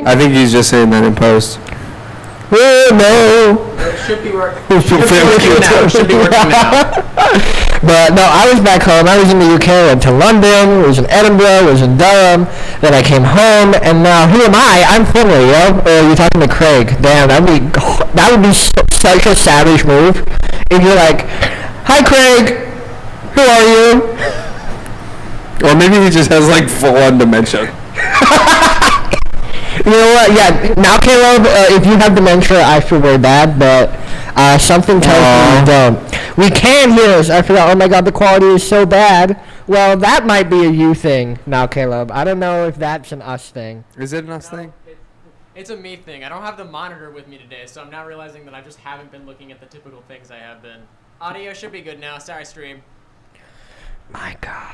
I think he's just saying that in post. Oh no! It should be working. It should be working now. It should be working now. But no, I was back home. I was in the UK. Went to London. Was in Edinburgh. Was in Durham. Then I came home, and now who am I? I'm Finlay, yo. You're talking to Craig. Damn, that would be such a savage move. If you're like, "Hi, Craig. Who are you?" Or maybe he just has like full-on dementia. You know what? Yeah. Now, Caleb, if you have dementia, I feel very bad, but something tells me you don't. We can hear us. I forgot. Oh my God, the quality is so bad. Well, that might be a you thing. Now, Caleb, I don't know if that's an us thing. Is it an us thing? It's a me thing. I don't have the monitor with me today, so I'm now realizing that I just haven't been looking at the typical things I have been. Audio should be good now. Sorry, stream. Micah.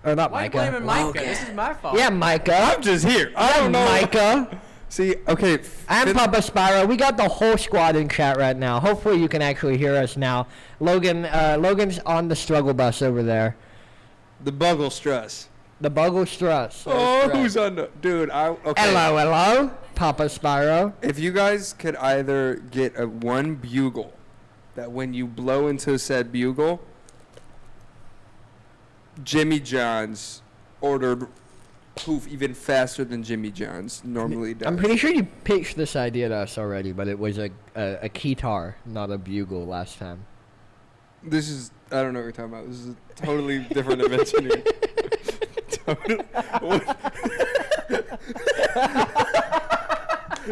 Or not Why Micah. are you blaming Micah? Logan. This is my fault. Yeah, Micah. I'm just here. I don't know. Micah. See, okay. I'm Papa Spyro. We got the whole squad in chat right now. Hopefully you can actually hear us now. Logan's on the struggle bus over there. The Buggle Stress. The Buggle Stress. Oh, who's on the... Dude, okay. Hello, Papa Spyro. If you guys could either get one bugle that when you blow into said bugle, Jimmy John's ordered poof even faster than Jimmy John's normally does. I'm pretty sure you pitched this idea to us already, but it was a keytar, not a bugle last time. This is... I don't know what you're talking about. This is a totally different invention here.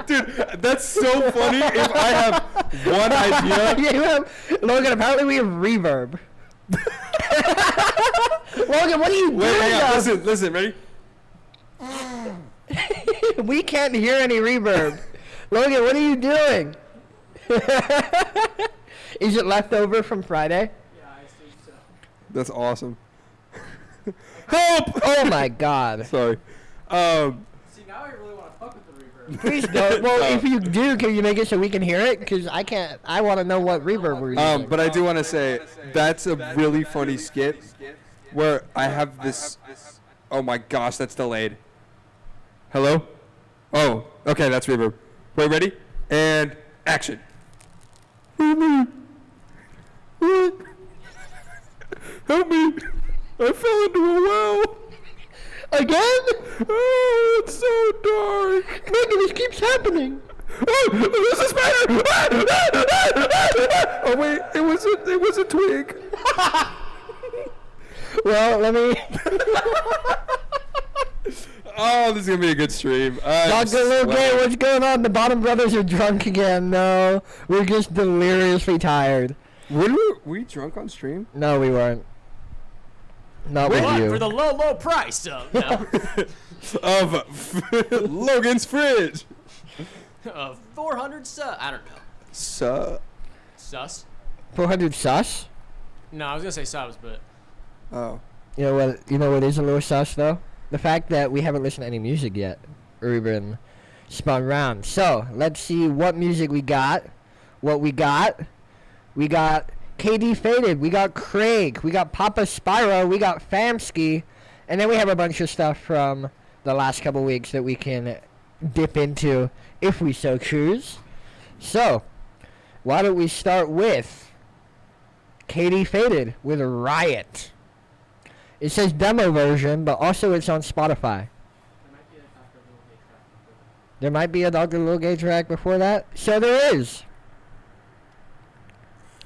Dude, that's so funny if I have one idea. Logan, apparently we have reverb. Logan, what are you doing? Hang on, listen, ready? We can't hear any reverb. Logan, what are you doing? Is it left over from Friday? Yeah, I assume so. That's awesome. Help! Oh my God. Sorry. See, now I really want to fuck with the reverb. Please don't. Well, if you do, can you make it so we can hear it? Because I can't. I want to know what reverb we're using. But I do want to say that's a really funny skit where I have this. Oh my gosh, that's delayed. Hello? Oh, okay, that's reverb. Wait, ready? And action. Help me. Help me. I fell into a well. Again? Oh, it's so dark. Megan, this keeps happening. Oh, there's a spider. Oh wait, it was a twig. Well, let me. Oh, this is gonna be a good stream. Dr. Logan, what's going on? The Bottom Brothers are drunk again. No, we're just deliriously tired. Were we drunk on stream? No, we weren't. Not with you. For the low price of Logan's fridge. 400 I don't know. Sus? 400 sus? No, I was gonna say subs, but. Oh. You know what is a little sus though? The fact that we haven't listened to any music yet, or even spun round. So let's see what music we got. What we got? We got KD Faded. We got Craig. We got Papa Spyro. We got Famsky, and then we have a bunch of stuff from the last couple weeks that we can dip into if we so choose. So why don't we start with KD Faded with Riot. It says demo version, but also it's on Spotify. There might be a Dr. Lil Gay track before that. So there is.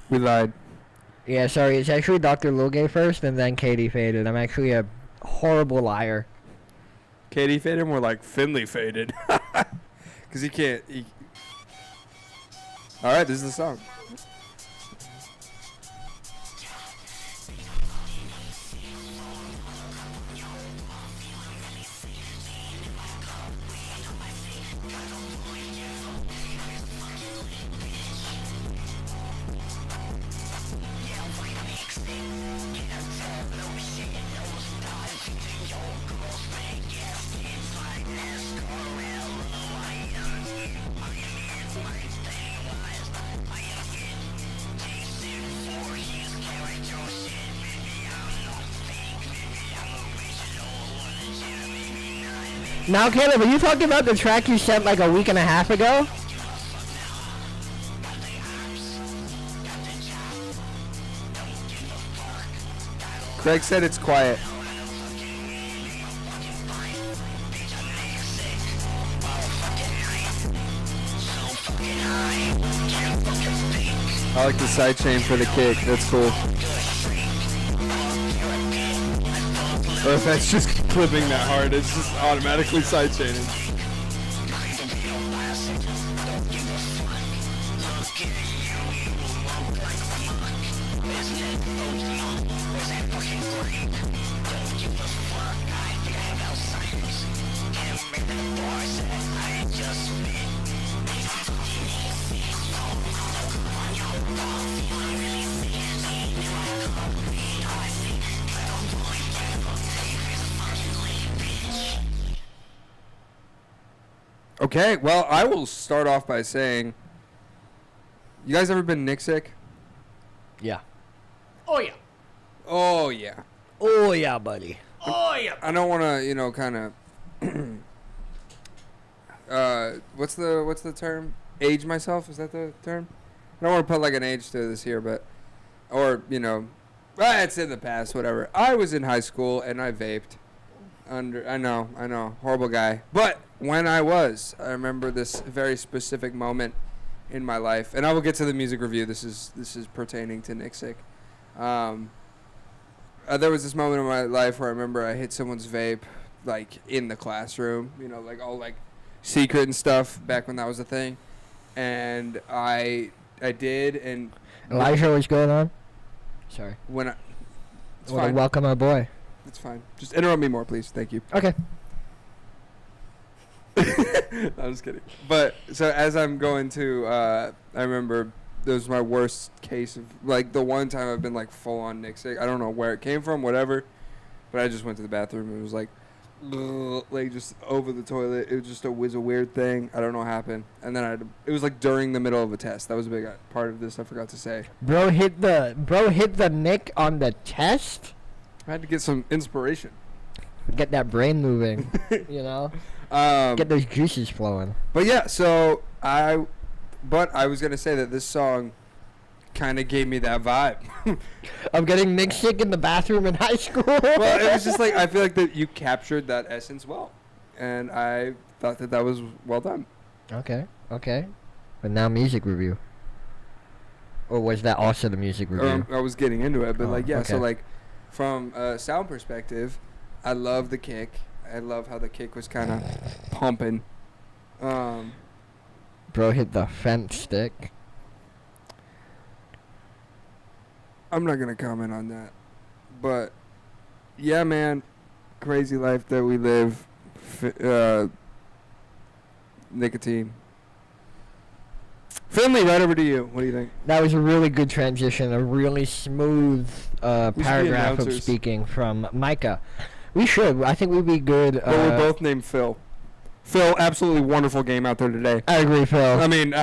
We lied. Yeah, sorry. It's actually Dr. Lil Gay first and then KD Faded. I'm actually a horrible liar. KD Faded, more like Finlay Faded. Because he can't. Alright, this is the song. Now, Caleb, are you talking about the track you sent like a week and a half ago? Craig said it's quiet. I like the sidechain for the kick. That's cool. Or if that's just clipping that hard, it's just automatically sidechaining. Okay, well, I will start off by saying, you guys ever been Nick sick? Yeah. Oh yeah. Oh, yeah. Oh, yeah, buddy. Oh yeah. I don't want to, kind of, what's the term? Age myself? Is that the term? I don't want to put like an age to this here, but, or, it's in the past, whatever. I was in high school and I vaped. I know, horrible guy. But when I remember this very specific moment in my life, and I will get to the music review. This is pertaining to Nick Sick. There was this moment in my life where I remember I hit someone's vape, like in the classroom, like all like secret and stuff back when that was a thing, and I did, and Elijah, what's going on? Sorry. It's Want to fine. welcome our boy. It's fine. Just interrupt me more, please. Thank you. Okay. I'm just kidding. But so as I'm going to, I remember it was my worst case of like the one time I've been like full on Nick sick. I don't know where it came from, whatever. But I just went to the bathroom and it was like just over the toilet. It was a weird thing. I don't know what happened. And then it was like during the middle of a test. That was a big part of this. I forgot to say. Bro hit the Nick on the test. I had to get some inspiration. Get that brain moving, Get those juices flowing. But yeah, so I was gonna say that this song kind of gave me that vibe. I'm getting Nick sick in the bathroom in high school. Well, it was just like I feel like that you captured that essence well, and I thought that was well done. Okay. But now music review. Or was that also the music review? I was getting into it, but okay. So like from a sound perspective, I love the kick. I love how the kick was kind of pumping. Bro hit the fence stick. I'm not gonna comment on that, but yeah, man, crazy life that we live. Nicotine. Finlay, right over to you. What do you think? That was a really good transition, a really smooth paragraph of announcers. speaking from Micah. We should. I think we'd be good. But we're both named Phil. Phil, absolutely wonderful game out there today. I agree, Phil. I mean,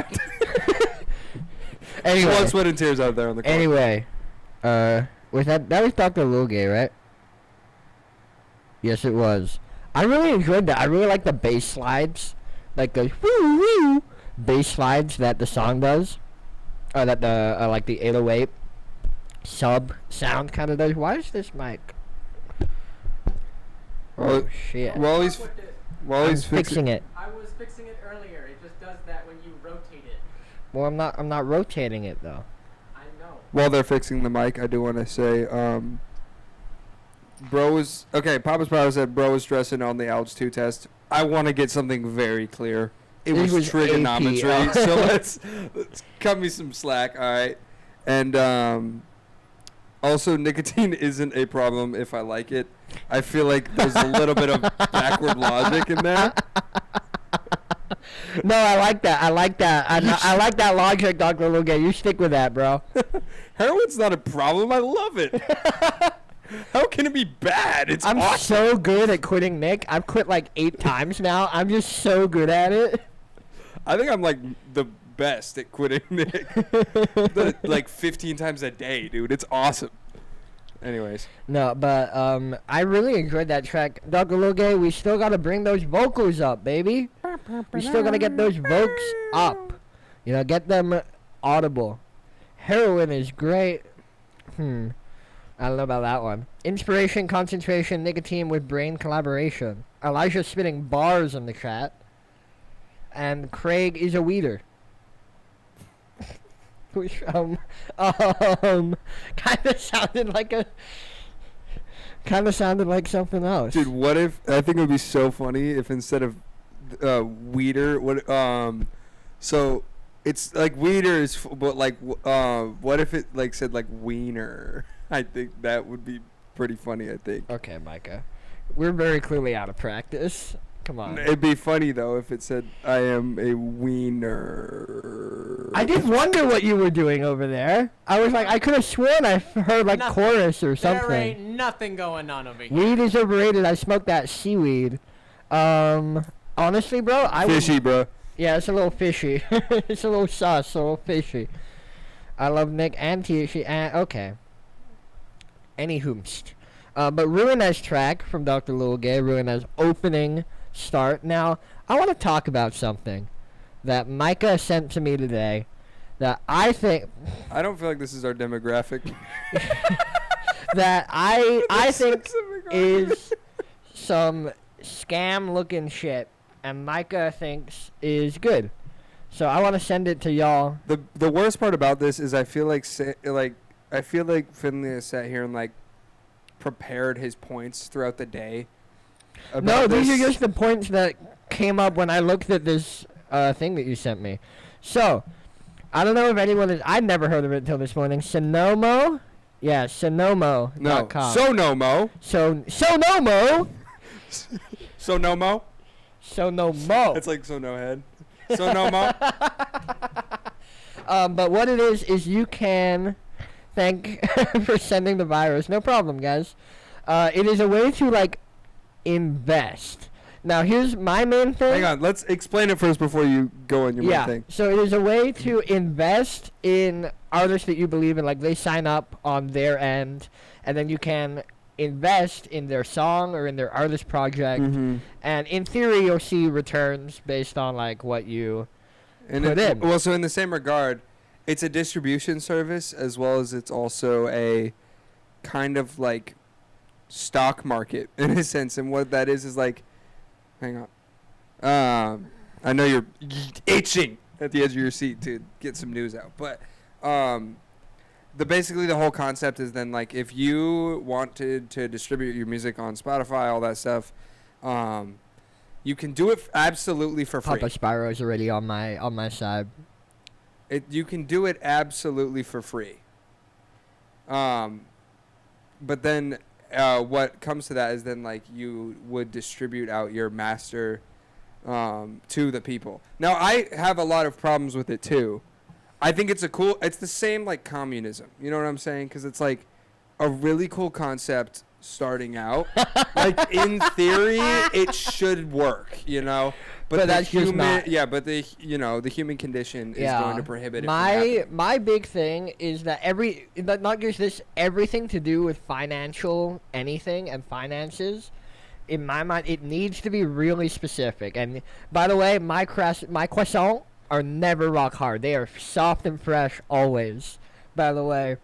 Anyway. blood, sweat, and tears out there on the court. Anyway, was that was Dr. Logan, right? Yes, it was. I really enjoyed that. I really like the bass slides, like the woo woo bass slides that the song does, or that the like the 808 sub sound kind of does. Why is this mic? Well, Oh shit! While he's I'm fixing it. I was fixing it earlier. It just does that when you rotate it. Well, I'm not rotating it though. I know. While they're fixing the mic, I do want to say, Papa's Power said bro was stressing on the Algebra 2 test. I want to get something very clear. It This was was trigonometry, AP. so let's cut me some slack, all right? And also, nicotine isn't a problem if I like it. I feel like there's a little bit of backward logic in there. No, I like that. I like that logic, Dr. Logan. You stick with that, bro. Heroin's not a problem. I love it. How can it be bad? It's I'm awesome. so good at quitting Nick. I've quit like 8 times now. I'm just so good at it. I think I'm like the best at quitting Nick. Like 15 times a day, dude. It's awesome. Anyways. No, but I really enjoyed that track. Dr. Logan, we still gotta bring those vocals up, baby. We still gotta get those vocals up. You know, get them audible. Heroin is great. I don't know about that one. Inspiration, concentration, nicotine with brain collaboration. Elijah spitting bars in the chat. And Craig is a weeder. Which, kind of sounded like something else. Dude, what if, I think it would be so funny if instead of weeder, so it's like weeder is, but like, what if it like said like wiener? I think that would be pretty funny, I think. Okay, Micah. We're very clearly out of practice. Come on. It'd be funny, though, if it said, I am a wiener. I did wonder what you were doing over there. I was like, I could have sworn I heard like Nothing. chorus or something. There ain't nothing going on over here. Weed is overrated. I smoked that seaweed. Honestly, bro, I would. Fishy, bro. Yeah, it's a little fishy. It's a little sus, a little fishy. I love Nick and THC and okay. Any hoomst. But Ruinez track from Dr. Lil Gay, Ruinez opening start. Now, I want to talk about something that Micah sent to me today that I think I don't feel like this is our demographic. that I think is some scam looking shit and Micah thinks is good. So I want to send it to y'all. The worst part about this is I feel like Finlay has sat here and like prepared his points throughout the day. No, these this. are just the points that came up when I looked at this thing that you sent me. So, I don't know if anyone is... I'd never heard of it until this morning. Sonomo? Yeah, Sonomo.com. No, Sonomo. Sonomo? Sonomo? Sonomo. It's like so no head. Sonomo. But what it is you can... Thank for sending the virus. No problem, guys. It is a way to, like, invest. Now, here's my main thing. Hang on, let's explain it first before you go on your main thing. So it is a way to invest in artists that you believe in. Like, they sign up on their end, and then you can invest in their song or in their artist project. Mm-hmm. And in theory, you'll see returns based on, like, what you put in. Well, so in the same regard, it's a distribution service as well as it's also a kind of like stock market in a sense. And what that is like, hang on. I know you're itching at the edge of your seat to get some news out. But basically the whole concept is then like if you wanted to distribute your music on Spotify, all that stuff, you can do it absolutely for free. Papa Spyro's already on my side. You can do it absolutely for free. But then what comes to that is then like you would distribute out your master to the people. Now I have a lot of problems with it too. I think it's it's the same like communism. You know what I'm saying? Because it's like a really cool concept starting out. Like in theory, it should work. You know. But that's just not. Yeah, but the human condition is going to prohibit it. My big thing is that not just this, everything to do with anything and finances, in my mind, it needs to be really specific. And by the way, my croissants are never rock hard. They are soft and fresh always. By the way.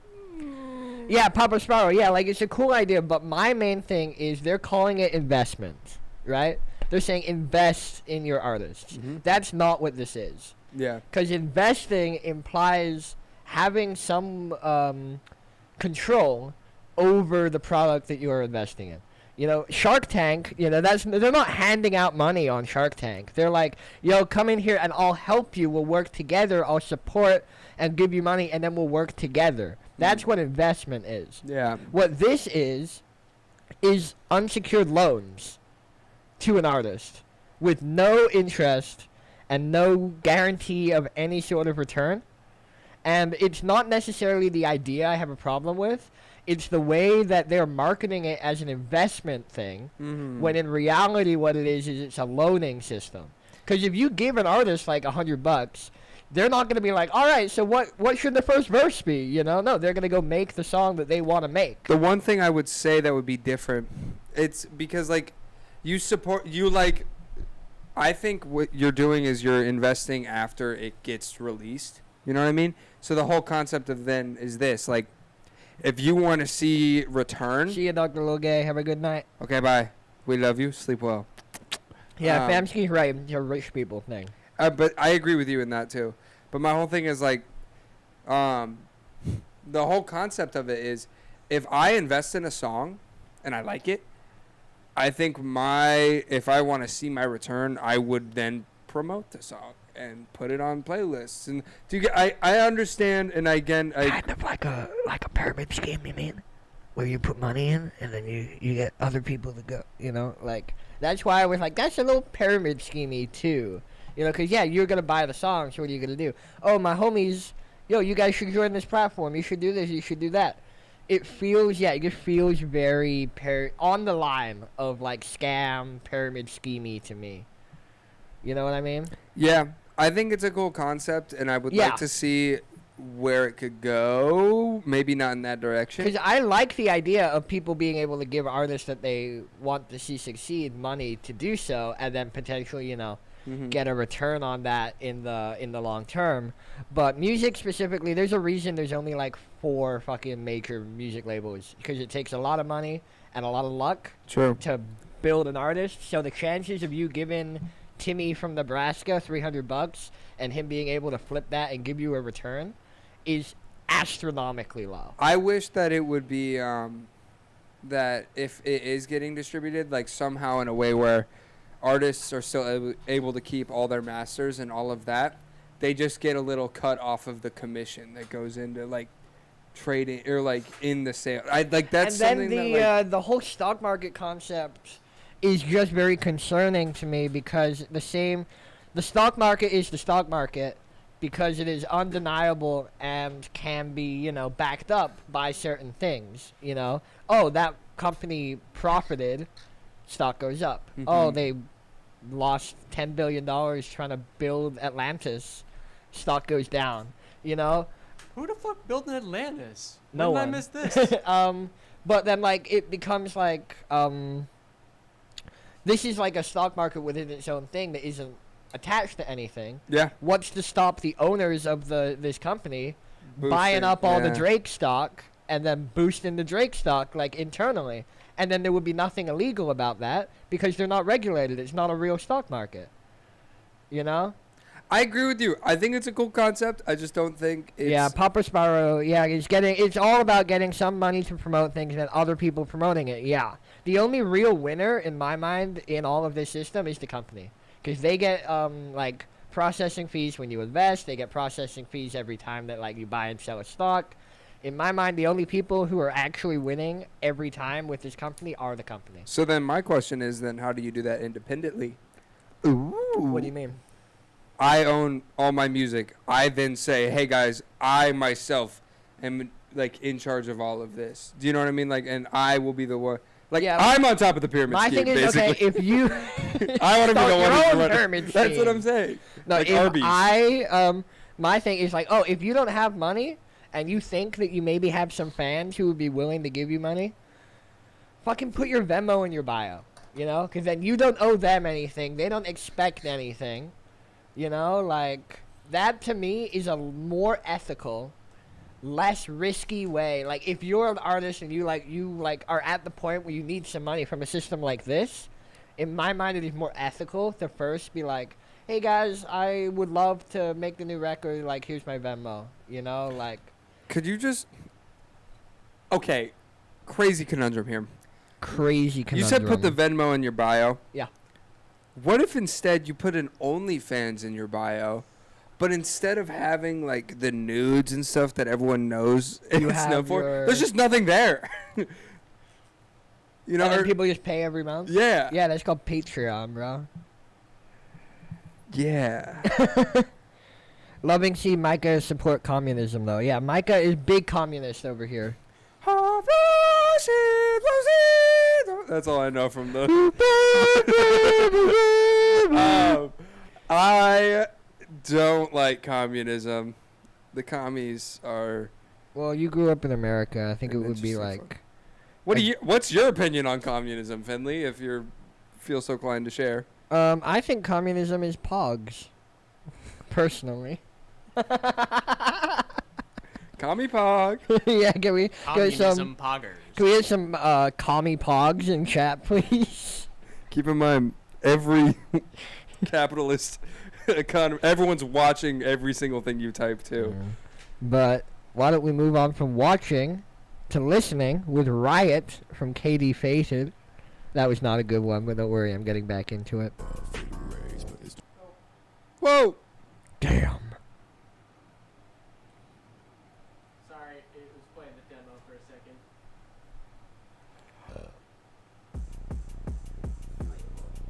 Yeah, Papa Sparrow. Yeah, like it's a cool idea, but my main thing is they're calling it investment, right? They're saying invest in your artists. Mm-hmm. That's not what this is. Yeah. Because investing implies having some control over the product that you are investing in. You know, Shark Tank, they're not handing out money on Shark Tank. They're like, yo, come in here and I'll help you. We'll work together. I'll support and give you money and then we'll work together. That's what investment is. Yeah. What this is unsecured loans to an artist with no interest and no guarantee of any sort of return. And it's not necessarily the idea I have a problem with. It's the way that they're marketing it as an investment thing, when in reality what it is it's a loaning system. Because if you give an artist like $100, they're not going to be like, all right, so what should the first verse be? You know, no, they're going to go make the song that they want to make. The one thing I would say that would be different, it's because like I think what you're doing is you're investing after it gets released. You know what I mean? So the whole concept of then is this, like, if you want to see return. See you, Dr. Logan. Have a good night. Okay, bye. We love you. Sleep well. Yeah, Famsky's right. It's a rich people thing. But I agree with you in that too. But my whole thing is like, the whole concept of it is, if I invest in a song and I like it, I think if I want to see my return, I would then promote the song and put it on playlists. And I understand, and again, kind of like a pyramid scheme, you mean? Where you put money in and then you get other people to go, you know? Like, that's why I was like, that's a little pyramid schemey too. You know, because, yeah, you're going to buy the song, so what are you going to do? Oh, my homies, yo, you guys should join this platform. You should do this. You should do that. It just feels very on the line of, like, scam, pyramid schemey to me. You know what I mean? Yeah, I think it's a cool concept, and I would like to see where it could go. Maybe not in that direction. Because I like the idea of people being able to give artists that they want to see succeed money to do so, and then potentially, you know, get a return on that in the long term. But music specifically, there's a reason there's only like 4 fucking major music labels, because it takes a lot of money and a lot of luck to build an artist. So the chances of you giving Timmy from Nebraska $300 and him being able to flip that and give you a return is astronomically low. I wish that it would be that if it is getting distributed, like somehow in a way where artists are still able to keep all their masters and all of that, they just get a little cut off of the commission that goes into like trading or like in the sale. That's something. And then the whole stock market concept is just very concerning to me, because the stock market is the stock market because it is undeniable and can be, you know, backed up by certain things. You know, oh, that company profited, stock goes up. Oh, they lost $10 billion trying to build Atlantis, stock goes down. You know, who the fuck built an Atlantis? No When one. did I miss this? But then like it becomes like this is like a stock market within its own thing that isn't attached to anything. Yeah. What's to stop the owners of this company Boosting, buying up all the Drake stock and then boosting the Drake stock like internally? And then there would be nothing illegal about that because they're not regulated. It's not a real stock market. You know? I agree with you. I think it's a cool concept. I just don't think it's... Yeah, Papa Sparrow, yeah, it's all about getting some money to promote things and then other people promoting it, yeah. The only real winner, in my mind, in all of this system is the company. Because they get, like, processing fees when you invest. They get processing fees every time that, like, you buy and sell a stock. In my mind, the only people who are actually winning every time with this company are the company. So then my question is then how do you do that independently? Ooh. What do you mean? I own all my music. I then say, hey, guys, I myself am, like, in charge of all of this. Do you know what I mean? Like, and I will be the one. Like, yeah, I'm on top of the pyramid my scheme, thing is, basically. okay, if you... I want to be the one who's running. Pyramid That's scheme. what I'm saying. No, like if Arby's. My thing is, like, oh, if you don't have money and you think that you maybe have some fans who would be willing to give you money, fucking put your Venmo in your bio, you know? Because then you don't owe them anything. They don't expect anything. You know, like, that to me is a more ethical, less risky way. Like, if you're an artist and you are at the point where you need some money from a system like this, in my mind it is more ethical to first be like, hey guys, I would love to make the new record, like, here's my Venmo, you know, like. Could you just... Okay, crazy conundrum here. Crazy conundrum. You said put the Venmo in your bio. Yeah. What if instead you put an OnlyFans in your bio, but instead of having like the nudes and stuff that everyone knows it's known for, there's just nothing there. You know, and people just pay every month? Yeah. Yeah, that's called Patreon, bro. Yeah. Loving see Micah support communism, though. Yeah, Micah is big communist over here. That's all I know from the... don't like communism. The commies are. Well, you grew up in America. I think it would be Interesting like. What's your opinion on communism, Finlay? If you feel so inclined to share. I think communism is pogs. Personally. Commie pog. Yeah, can we get some? Communism poggers. Can we get some commie pogs in chat, please? Keep in mind, every capitalist economy, everyone's watching every single thing you type too. But why don't we move on from watching to listening with Riot from Cade Fated. That was not a good one, but don't worry, I'm getting back into it. Whoa! Damn. Sorry, it was playing the demo for a second.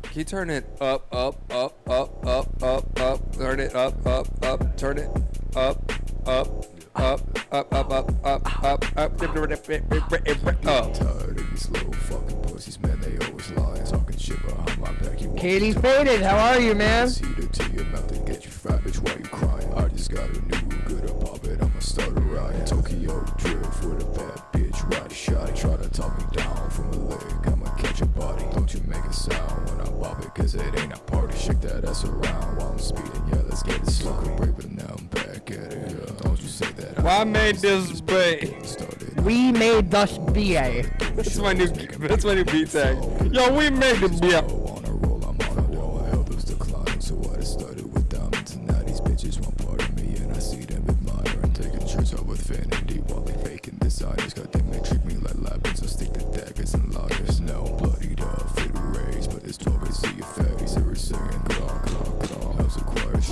Can you turn it up, up, up, up, up, up, up? Turn it up, up, up. Turn it up, up, up, up, up, up, up, up, up. Tired of these little fucking pussies, man. They always lying, talking shit behind my back. Cade Fated, how are you, man? Cedar to your mouth and get you fat, bitch. Why you crying? I just got a new good up pop it. I'ma start a riot. Tokyo drift with a bad bitch. Ride a shot. Try to talk me down from a leg. I'ma catch a body. Don't you make a sound when I bop it, cause it ain't a party. Shake that ass around while I'm speeding. Yeah, let's get it slow. Break, but now I'm back at it. Yeah. Don't you say that. Why made this be? We made this BA. That's my new beat tag. Yo, we made the beat. On a roll, I'm on a wall. Hell, those declining, so I just started with diamonds. And now these bitches want part of me, and I see them admire and taking shirts out with vanity while they faking designers. Goddamn, they treat me like lions. I stick to daggers and loggers. Now I'm bloodied up, fit to raise, but it's 12 to see your face. Every second, clock. How's it quiet?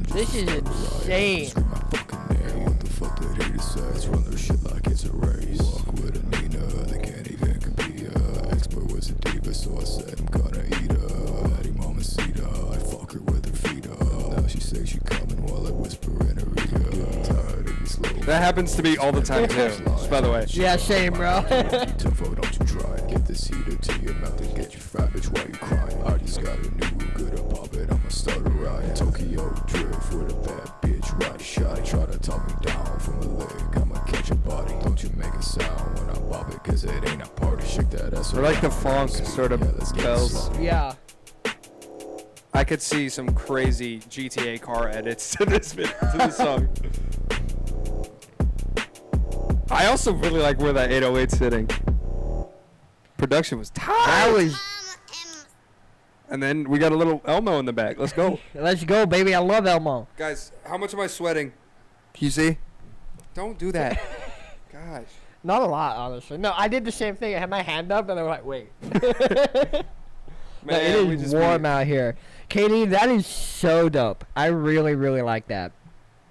This is insane. Scream my fucking name. What the fuck did he decide? Run their shit like it's a race. Walk with a Nina, they can't even compete. Expert was a diva, so I said I'm gonna eat her. Patty mama Cedar, I fuck her with her feet up. Now she says she coming while I whisper in her ear. Tired of these little. That happens to me all the time too. Just by the way. Yeah, same, bro. Tougho, don't you try it. Get this heater to your mouth and get you fat, bitch. Why you crying? I just got a new good up pop it. I'ma start a riot. Tokyo drift with a bad bitch. Ride a shot. Try to talk me down from a leg. I'ma catch a body. Don't you make a sound when I bop it, cause it ain't a party. Shake that ass Or like the around. funk sort of let's get bells. slow. Yeah. I could see some crazy GTA car edits to this song. I also really like where that 808's sitting. Production was tight. That was. And then we got a little Elmo in the back. Let's go. Let's go, baby. I love Elmo. Guys, how much am I sweating? Can you see? Don't do that. Gosh. Not a lot, honestly. No, I did the same thing. I had my hand up, and I was like, wait. No, Man, it is warm out here. Katie, that is so dope. I really, really like that.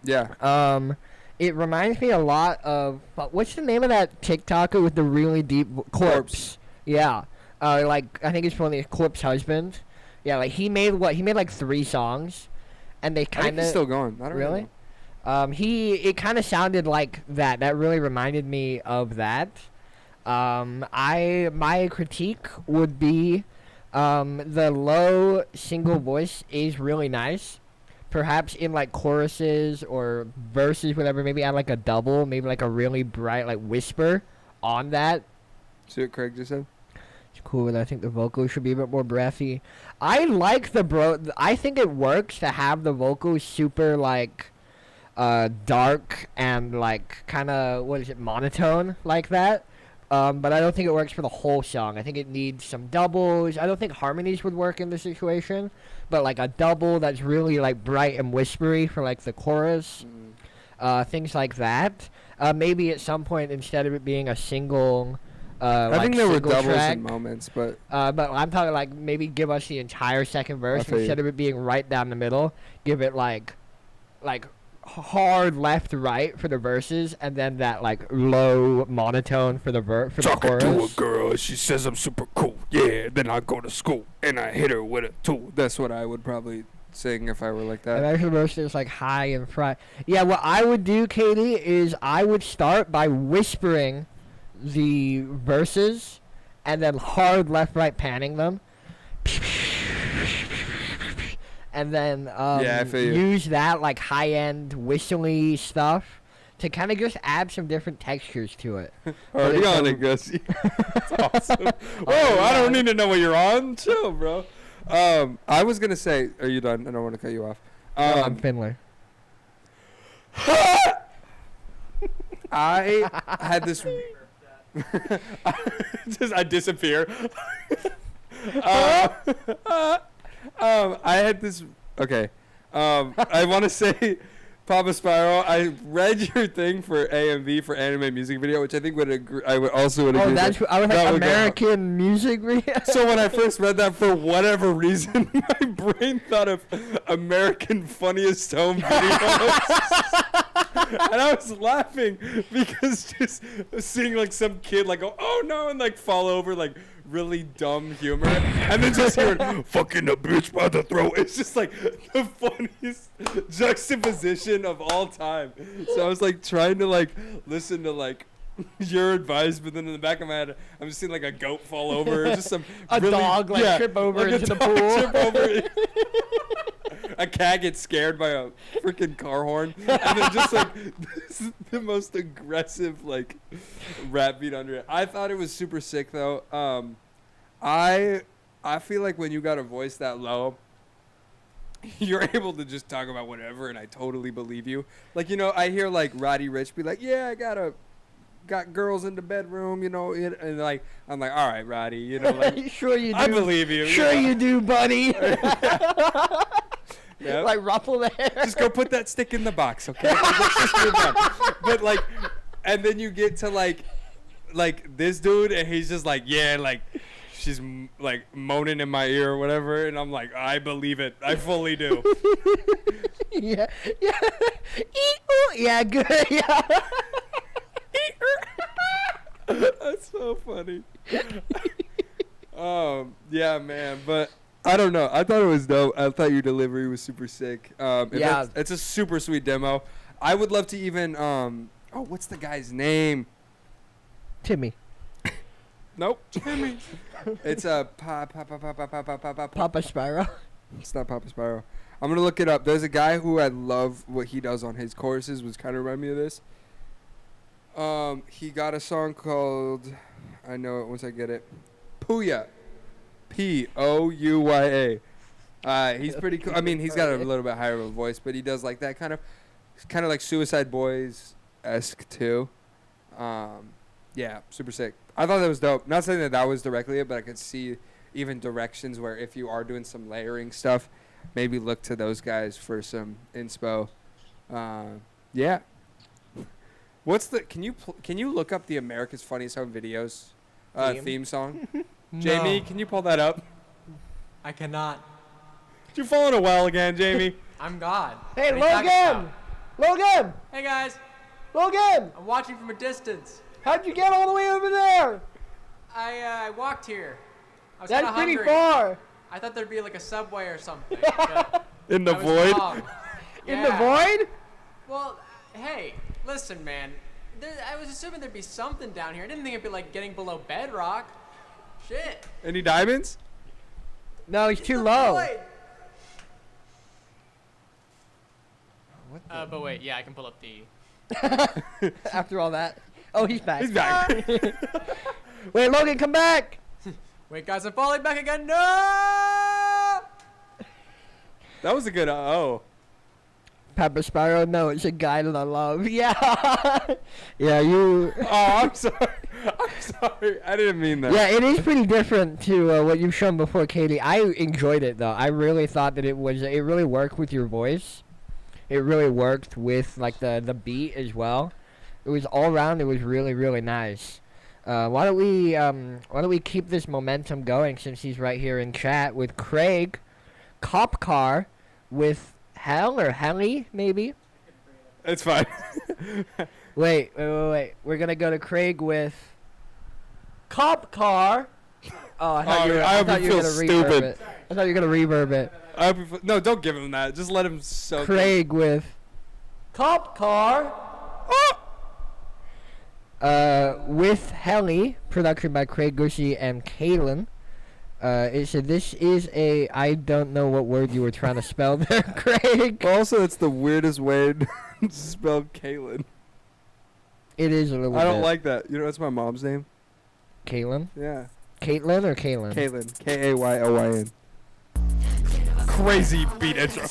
Yeah. It reminds me a lot of what's the name of that TikToker with the really deep corpse? Yeah. Like I think it's from the Corpse Husband. Yeah, like he made like 3 songs, and they I think kind he's of still going. I don't really. know. It kind of sounded like that. That really reminded me of that. My critique would be, the low single voice is really nice. Perhaps in like choruses or verses, whatever. Maybe add like a double, maybe like a really bright like whisper on that. See what Craig just said? It's cool, but I think the vocals should be a bit more breathy. I like I think it works to have the vocals super like dark and like kind of monotone like that. But I don't think it works for the whole song. I think it needs some doubles. I don't think harmonies would work in this situation, but like a double that's really like bright and whispery for like the chorus, things like that. Maybe at some point instead of it being a single, I think there were doubles track, in moments, but but I'm talking like maybe give us the entire second verse feel you. instead of it being right down the middle. Give it like hard left right for the verses, and then that like low monotone for the talking chorus. to a girl, she says I'm super cool. Yeah, then I go to school and I hit her with a tool. That's what I would probably sing if I were like And that. actually, verse is like high and front. Yeah, what I would do, Katie, is I would start by whispering the verses, and then hard left right panning them. and then Yeah, I feel you. use that like high-end whistly stuff to kind of just add some different textures to it. Already it's on a- it, Gussie. That's awesome. Whoa, I don't need to know what you're on. Chill, bro. I was gonna say, are you done? I don't want to cut you off. I'm Finlay. I had this. I disappear. I had this. Okay. I want to say, Papa Spiral. I read your thing for AMV for anime music video, which I think would agree. I would also would agree. Oh, that's with. I was That like would go. American music video. So when I first read that, for whatever reason, my brain thought of American Funniest Home Videos. And I was laughing because just seeing like some kid like go, oh no, and like fall over like really dumb humor, and then just hearing fucking a bitch by the throat. It's just like the funniest juxtaposition of all time. So I was like trying to like listen to like your advice, but then in the back of my head, I'm just seeing like a goat fall over, or just some A really, dog, like, trip over like a into the dog pool. trip over. A cat gets scared by a freaking car horn, and then just like this is the most aggressive like rap beat under it. I thought it was super sick though. I feel like when you got a voice that low, you're able to just talk about whatever, and I totally believe you. Like, you know, I hear like Roddy Ricch be like, yeah, I got girls in the bedroom, you know, and like I'm like, all right, Roddy, you know, like Sure you do. I believe you. Sure know? you do, buddy. Yep. Like ruffle the hair. Just go put that stick in the box, okay? Let's just move on. But like, and then you get to like this dude, and he's just like, yeah, like she's like moaning in my ear or whatever, and I'm like, I believe it, I fully do. Yeah. Yeah, good. Yeah. That's so funny. Yeah, man, but I don't know. I thought it was dope. I thought your delivery was super sick. Yeah. It's a super sweet demo. I would love to even what's the guy's name? Timmy. Nope. Timmy. It's a Papa Spiral. It's not Papa Spiral. I'm gonna look it up. There's a guy who I love what he does on his choruses, which kind of remind me of this. He got a song called, I know it once I get it, Pouya. Pouya. He's pretty cool. I mean, he's got a little bit higher of a voice, but he does like that kind of like Suicide Boys-esque too. Yeah, super sick. I thought that was dope. Not saying that was directly it, but I could see even directions where if you are doing some layering stuff, maybe look to those guys for some inspo. Yeah. What's the? Can you look up the America's Funniest Home Videos theme song? Jamie, can you pull that up? I cannot. Did you fall in a well again, Jamie? I'm God. Hey, What are you talking Logan! about? Logan! Hey guys, Logan! I'm watching from a distance. How'd you get all the way over there? I walked here. I was That's kinda pretty hungry. far. I thought there'd be like a subway or something. But In the I was void? wrong. In the Yeah. void? Well, hey, listen, man. I was assuming there'd be something down here. I didn't think it'd be like getting below bedrock. Shit. Any diamonds? No, he's too The low. void. But wait, yeah, I can pull up the. After all that. Oh, he's back. He's back. Wait, Logan, come back! Wait, guys, I'm falling back again. No! That was a good oh. Papa Spiral, no, it's a guy that I love. Yeah. Yeah, you. Oh, I'm sorry. I'm sorry. I didn't mean that. Yeah, it is pretty different to what you've shown before, Katie. I enjoyed it, though. I really thought that it really worked with your voice. It really worked with, like, the beat as well. It was all around. It was really, really nice. Why don't we keep this momentum going since he's right here in chat with Craig, Cop Car, with Hell or Helly maybe. It's fine. Wait. We're gonna go to Craig with Cop Car. Oh, I thought you were. I hope thought you you were feel gonna reverb stupid. it. I thought you were gonna reverb it. No, don't give him that. Just let him soak. Craig with Cop Car. With Helly, production by Craig Gussie and Kaylin. It said this is a. I don't know what word you were trying to spell there, Craig. Also, it's the weirdest way to spell Kaylin. It is a little. I don't bit. like that. You know, that's my mom's name. Kaylin. Yeah. Caitlin or Kaylin? Kaylin. Kaylyn. Crazy beat intro.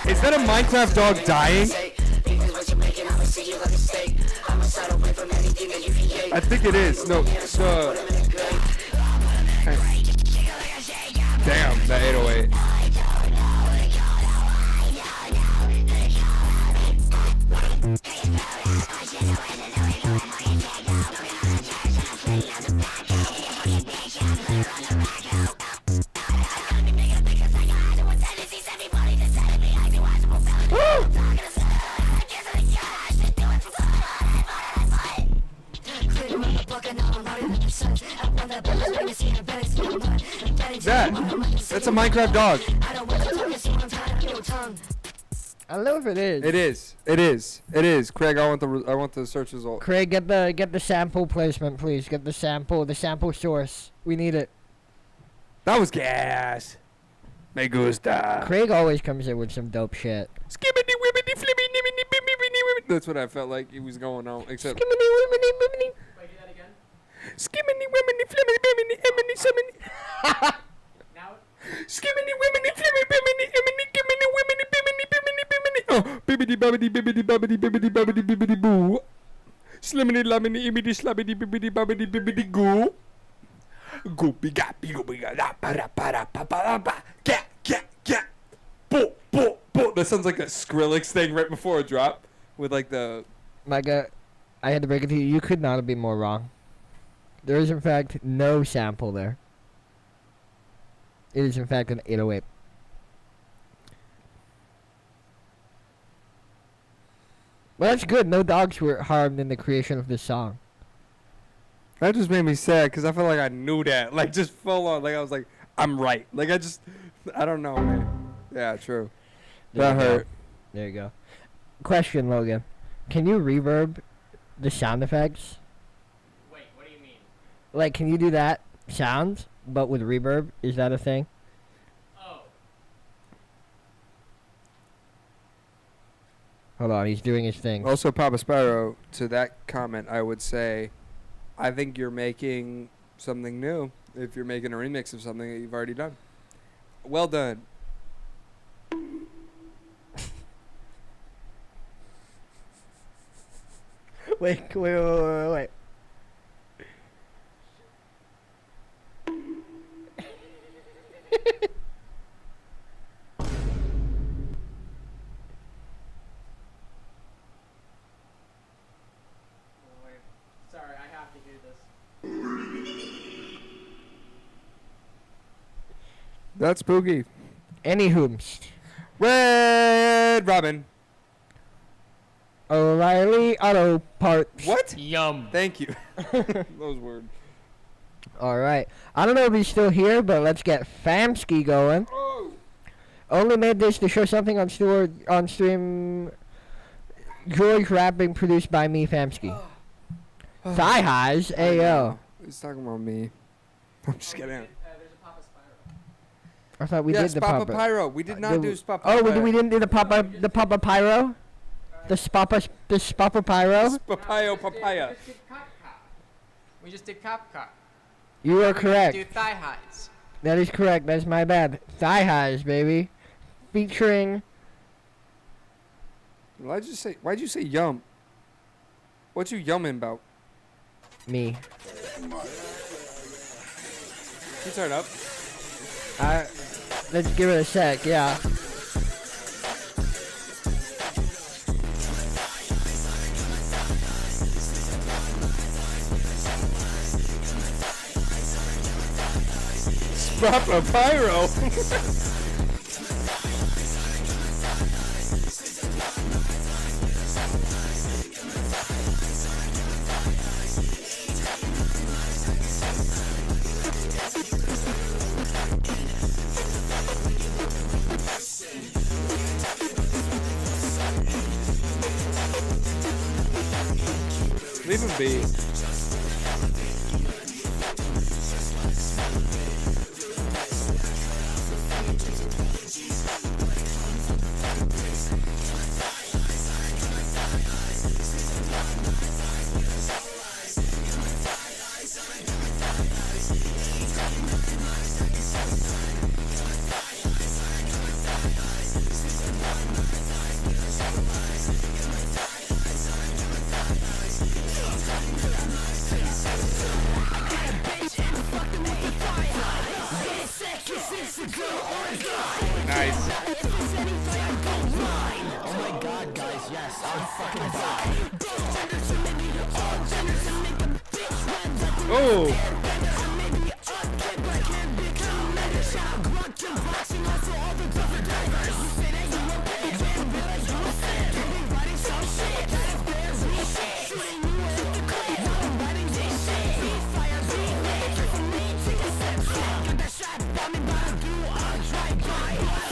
Is that a Minecraft dog dying? I think it is. No, damn, that 808. That's a Minecraft dog. I don't know if it is. It is. Craig, I want the search result. Craig, get the sample placement, please. Get the sample source. We need it. That was gas. Me gusta. Craig always comes in with some dope shit. Skibbity wibbity flibbity nibbity bibbity wibbity. That's what I felt like he was going on. Except. Wait, do that again. Skibbity wibbity flibbity bibbity ibbity sibbity. Now. Skibbity wibbity flibbity bibbity ibbity gibbity wibbity bibbity bibbity bibbity. Oh, bibbity babbity bibbity babbity bibbity babbity bibbity boo. Slimmity labbity ibbity slabbity bibbity babbity bibbity goo. Goopy gappy goopy ga para para pa pa pa. Cat. Bo. That sounds like a Skrillex thing right before a drop, with like the. Micah, I had to break it to you. You could not have been more wrong. There is in fact no sample there. It is in fact an 808. Well, that's good. No dogs were harmed in the creation of this song. That just made me sad because I felt like I knew that, like just full on, like I was like, I'm right. Like I don't know, man. Yeah, true. There That you go. hurt. There you go. Question, Logan. Can you reverb the sound effects? Wait, what do you mean? Like, can you do that sound, but with reverb? Is that a thing? Oh. Hold on, he's doing his thing. Also, Papa Spyro, to that comment, I would say, I think you're making something new if you're making a remix of something that you've already done. Well done. Wait. Sorry, I have to do this. That's spooky. Anywho, Red Robin. O'Reilly Auto Parts. What? Yum. Thank you. Those words. All right. I don't know if he's still here, but let's get Famsky going. Oh. Only made this to show something on stream. George rapping produced by me, Famsky. Thigh highs, ayo. He's talking about me. I'm just kidding. There's a Papa Spyro. I thought we Yes, did the Papa Papa. Pyro. We did not did do we- Papa Oh, Pyro. we didn't do the Papa Pyro? The Spapa Pyro? Papaya. We just did Cop Cop. You are correct. Do thigh highs. That is correct. That's my bad. Thigh highs, baby. Featuring. Why'd you say yum? What you yumming about? Me. Can you turn up? Let's give it a sec, yeah. Papa Pyro. Leave him be. Nice. Oh my god, guys, yes, I'm fucking Oh.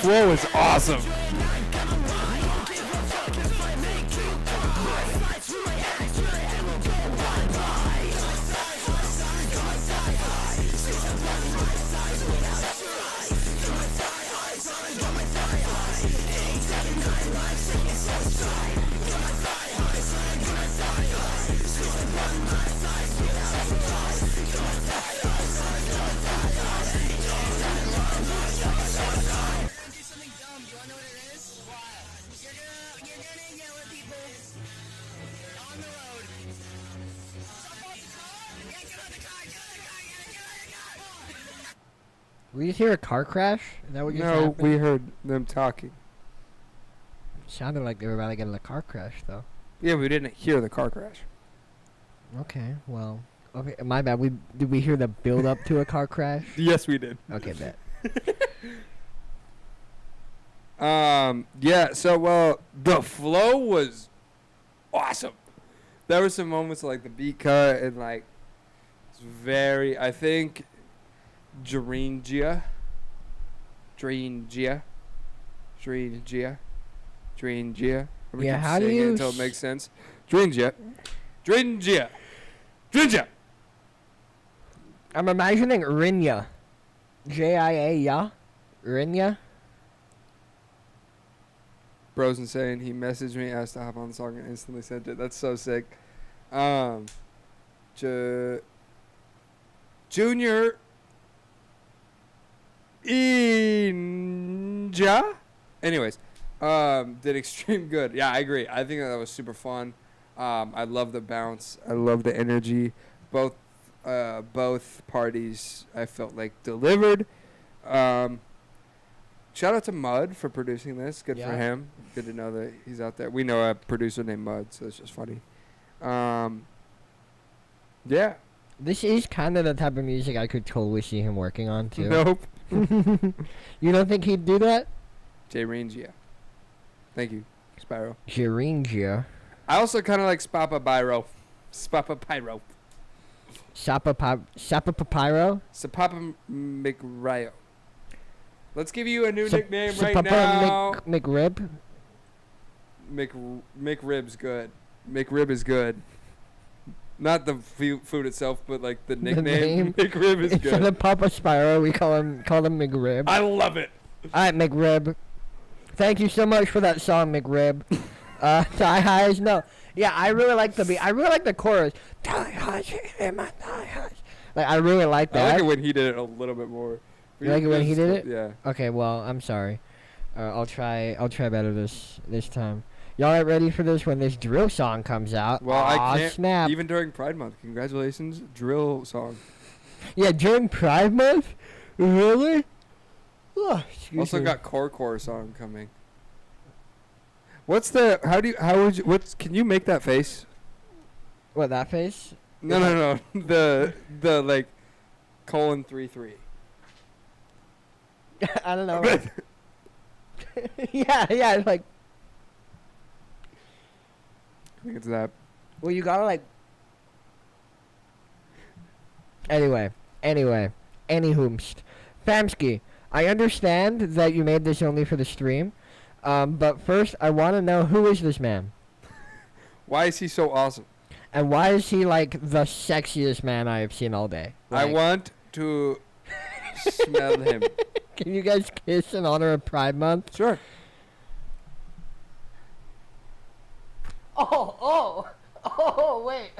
Flow is awesome. We just hear a car crash? Is that what you're No, we heard them talking. Sounded like they were about to get in a car crash, though. Yeah, we didn't hear the car crash. Okay, well, okay, my bad. Did we hear the build up to a car crash? Yes, we did. Okay, bet. Yeah, so, well, the flow was awesome. There were some moments like the beat cut and, like, it's very, I think, Dringia. Yeah, how do you until it makes sense? Dringia. I'm imagining Rinya. J-I-A, yeah? Rinya? Bro's insane. He messaged me, asked to hop on the song, and instantly sent it. That's so sick. Junior Inja. Anyways, did extreme good. Yeah, I agree. I think that was super fun. I love the bounce. I love the energy. Both parties I felt like delivered. Shout out to Mud for producing this. Good for Yeah. him. Good to know that he's out there. We know a producer named Mud, so it's just funny. Yeah. This is kind of the type of music I could totally see him working on, too. Nope. You don't think he'd do that? J Rangia. Thank you, Spyro. Giringia. I also kind of like Spapa Pyro. Spapa Pyro. Sapa Papyro? Sapapa McRyo. Let's give you a new Sup- nickname right Sapapa now. McRib? McRib's good. McRib is good. Not the food itself, but like the nickname. name. McRib is Instead good. of Papa Spyro, we call him McRib. I love it. Alright, McRib. Thank you so much for that song, McRib. Thigh highs, no. Yeah, I really like the beat. I really like the chorus. Thigh highs, in my thigh highs. Like, I really like I that. like it when he did it a little bit more. You like it when he did it? Yeah. Okay, well, I'm sorry. I'll try better this time. Y'all ain't ready for this when this drill song comes out. Well, Aw, I can't. snap. Even during Pride Month. Congratulations, drill song. Yeah, during Pride Month? Really? Oh, excuse Also me. got Core song coming. What's the? Can you make that face? What, that face? No. The like, :33. I don't know. yeah, it's like, I think it's that. well, you gotta like. Anyway, anywhoomst. Famsky, I understand that you made this only for the stream, but first I want to know, who is this man? Why is he so awesome? And why is he like the sexiest man I have seen all day? I Like, want to smell him. Can you guys kiss in honor of Pride Month? Sure. Oh, wait.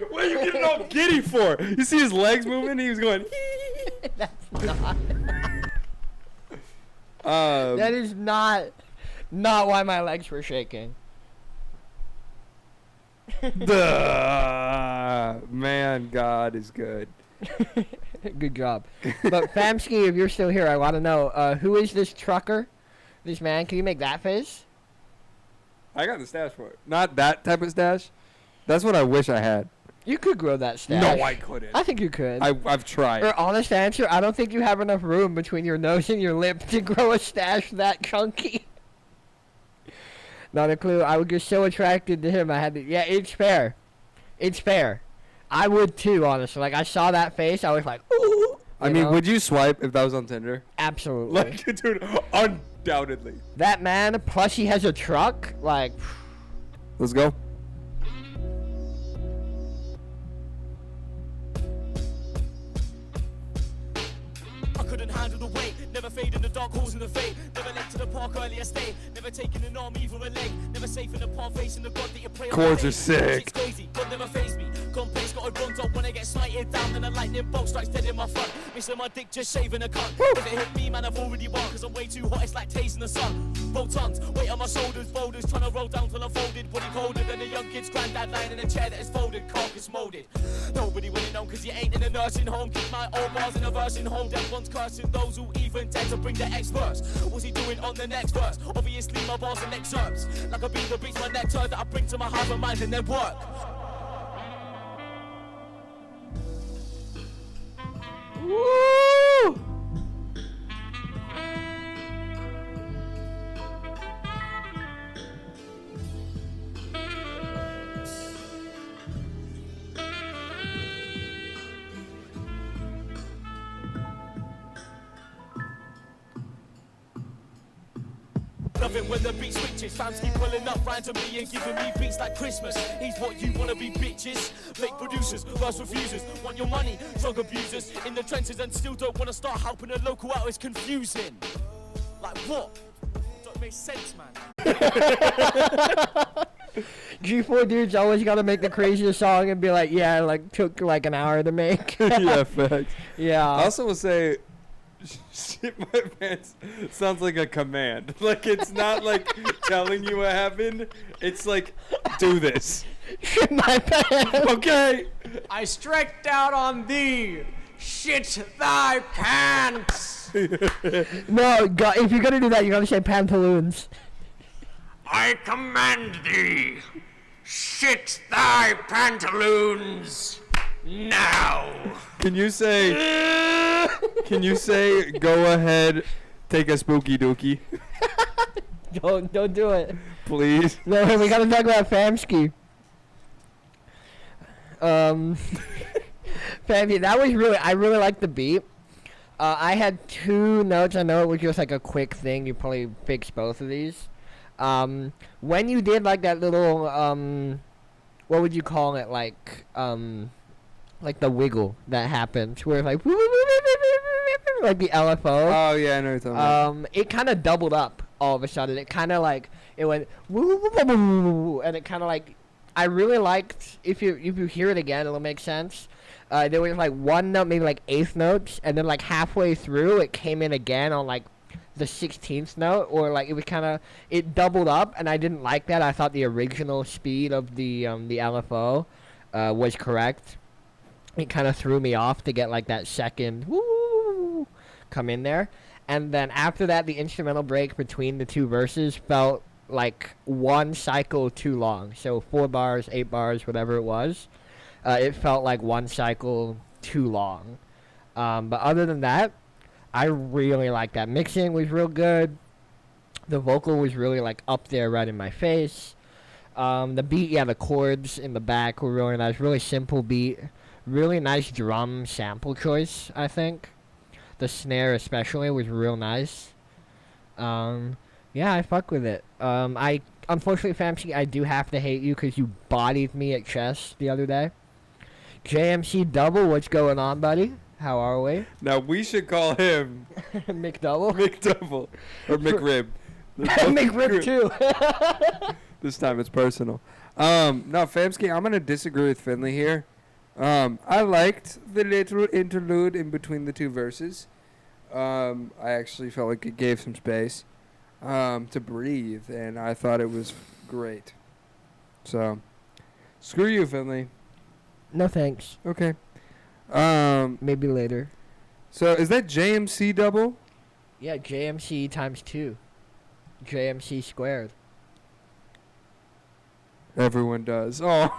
What are you getting all giddy for? You see his legs moving? He was going. That's not. Um, That is not why my legs were shaking. Man, God is good. Good job. But Famsky, if you're still here, I want to know who is this trucker? This man? Can you make that face? I got the stash for it. Not that type of stash. That's what I wish I had. You could grow that stash. No, I couldn't. I think you could. I've tried. Or honest answer, I don't think you have enough room between your nose and your lip to grow a stash that chunky. Not a clue. I was just so attracted to him. I had to. Yeah, it's fair. It's fair. I would too, honestly. Like I saw that face, I was like, ooh. I mean, would you swipe if that was on Tinder? Absolutely. Like, dude, undoubtedly. That man. Plus, he has a truck. Like, Let's go. I couldn't handle the weight, never fade in the dark holes in the fate. Never late to the park earlier stay, never taking an arm either a leg. Never safe in the palm facing the god that you pray on. Chords the are day. sick. Shit's crazy, God never phase me. Complaints got a run up when I get sighted down, then a lightning bolt strikes dead in my front. Missing my dick, just shaving a cunt. If it hit me, man, I've already won, cause I'm way too hot, it's like tasing the sun. Roll tons, weight on my shoulders, boulders, trying to roll down till I'm folded. Body colder than a young kid's granddad lying in a chair that is folded, carcass molded. Nobody would have known cause you ain't in a nursing home. Keep my old bars in a versing home. Everyone's cursing those who even dare to bring the X verse. What's he doing on the next verse? Obviously my bars and excerpts. Like a beat that beats my nectar that I bring to my hyper mind and then work. woo! Love it when the beat switches. Fans keep pulling up randomly and giving me beats like Christmas. He's what you wanna be, bitches. Fake producers, verse refusers. Want your money, drug abusers. In the trenches and still don't wanna start helping a local out. It's confusing. Like what? Don't make sense, man. G4 dudes always gotta make the craziest song and be like, yeah, like took like an hour to make. Yeah, facts. Yeah. I also will say, shit my pants sounds like a command. Like, it's not like telling you what happened. It's like, do this. Shit my pants. Okay. I stretched out on thee. Shit thy pants. No, if you're gonna do that, you gotta say pantaloons. I command thee. Shit thy pantaloons. Now. Can you say, go ahead, take a spooky dookie, Don't do it. please? No, we gotta talk about Famsky. Famsky, that was I really liked the beat. I had 2 notes. I know it was just like a quick thing. You probably fixed both of these. When you did like that little, what would you call it? Like the wiggle that happens where it's like, like the LFO. Oh yeah, I know what you're talking about. It kind of doubled up all of a sudden. It kind of like, it went, and it kind of like, I really liked, if you hear it again, it'll make sense. There was like one note, maybe like 8th notes, and then like halfway through, it came in again on like the 16th note, or like it was kind of, it doubled up, and I didn't like that. I thought the original speed of the LFO was correct. It kind of threw me off to get like that second woo come in there, and then after that, the instrumental break between the 2 verses felt like one cycle too long. So 4 bars, 8 bars, whatever it was. It felt like one cycle too long. But other than that, I really like that. Mixing was real good. The vocal was really like up there right in my face. The beat, yeah, the chords in the back were really nice. Really simple beat. Really nice drum sample choice, I think. The snare especially was real nice. Yeah, I fuck with it. I unfortunately, Famsky, I do have to hate you because you bodied me at chess the other day. JMC Double, what's going on, buddy? How are we? Now we should call him McDouble? McDouble or McRib. McRib too. This time it's personal. No, Famsky, I'm gonna disagree with Finlay here. I liked the little interlude in between the two verses. I actually felt like it gave some space to breathe, and I thought it was great. So, screw you, Finlay. No thanks. Okay. Maybe later. So is that JMC double? Yeah, JMC times 2. JMC squared. Everyone does. Oh.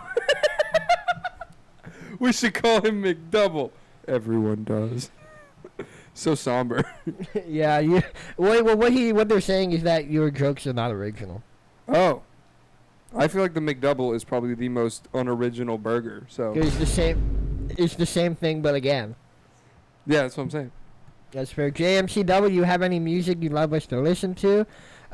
We should call him McDouble. Everyone does. So somber. Yeah, you. Wait, well, what they're saying is that your jokes are not original. Oh. I feel like the McDouble is probably the most unoriginal burger. So It's the same thing, but again. yeah, that's what I'm saying. That's fair. JMCW, you have any music you'd love us to listen to?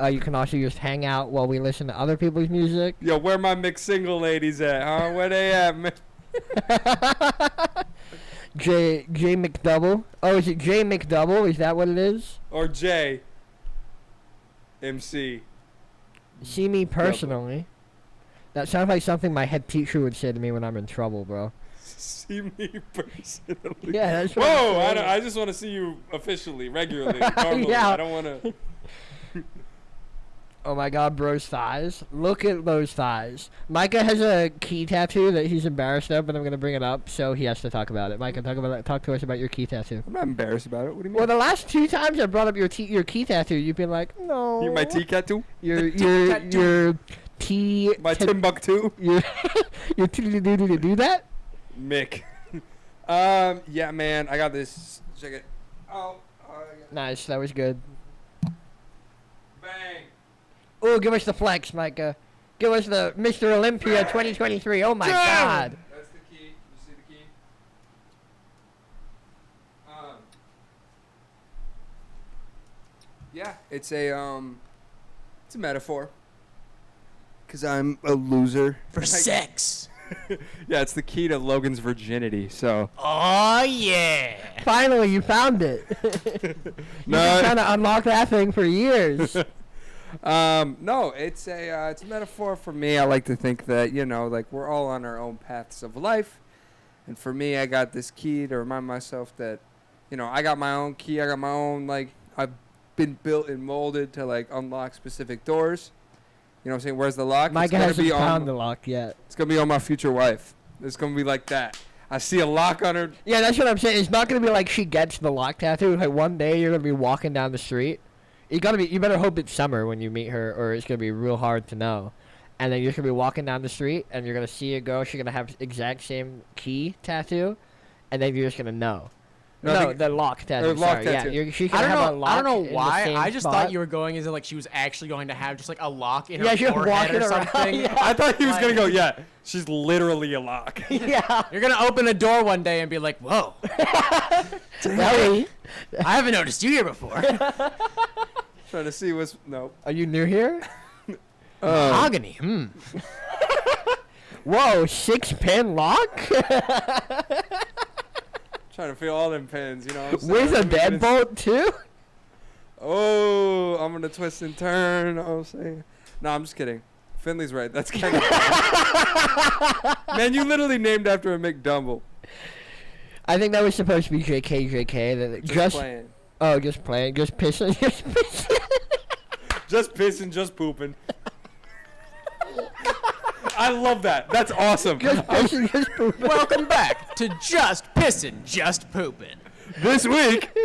You can also just hang out while we listen to other people's music. Yo, where my mixed single ladies at, huh? Where they at, man? J McDouble. Oh, is it J McDouble? Is that what it is? Or J. MC. See me personally. That sounds like something my head teacher would say to me when I'm in trouble, bro. See me personally. Yeah, that's what Whoa, I'm saying. I just want to see you officially, regularly, normally. Yeah. I don't want to. Oh my god, bro's thighs. Look at those thighs. Micah has a key tattoo that he's embarrassed of, but I'm going to bring it up, so he has to talk about it. Micah, talk to us about your key tattoo. I'm not embarrassed about it. What do you mean? Well, the last 2 times I brought up your key tattoo, you've been like, no. You my tea tattoo? Your T. My Timbuktu? Your T do that? Mick. Yeah, man, I got this. Check it. Oh, Nice, that was good. bang. Oh, give us the flex, Micah. Give us the Mr. Olympia 2023. Oh my god. That's the key. You see the key? Yeah, it's a metaphor. Cause I'm a loser. For sex. Yeah, it's the key to Logan's virginity. So. Oh yeah. Finally, you found it. You've been trying to unlock that thing for years. No, it's a metaphor for me. I like to think that, like we're all on our own paths of life. And for me, I got this key to remind myself that, I got my own key. I got my own, like, I've been built and molded to, like, unlock specific doors. You know what I'm saying? Where's the lock? Micah hasn't found the lock yet. It's going to be on my future wife. It's going to be like that. I see a lock on her. Yeah, that's what I'm saying. It's not going to be like she gets the lock tattoo. Like, one day you're going to be walking down the street. You better hope it's summer when you meet her, or it's gonna be real hard to know. And then you're gonna be walking down the street, and you're gonna see a girl. She's gonna have exact same key tattoo, and then you're just gonna know. No, the lock tattoo. lock Sorry, tattoo. yeah. She's gonna have a lock. I don't know in the why. same I just spot. thought you were going as if like she was actually going to have just like a lock in her she was forehead walking or around, something. yeah. I thought he was going to go, yeah, she's literally a lock. Yeah. You're gonna open a door one day and be like, "Whoa, Ellie, I haven't noticed you here before." Trying to see what's... No. are you new here? Mahogany. Whoa, 6-pin lock Trying to feel all them pins, you know what I'm saying? with a deadbolt too. Oh, I'm going to twist and turn. You know what I'm saying? No, I'm just kidding. Finley's right. That's kind of... Man, you literally named after a McDumble. I think that was supposed to be JK. Just playing. Oh, just playing, just pissing, just pissing. Just pissing, just pooping. I love that. That's awesome. Just pissing, just pooping. Welcome back to Just Pissin', Just Poopin'. This week,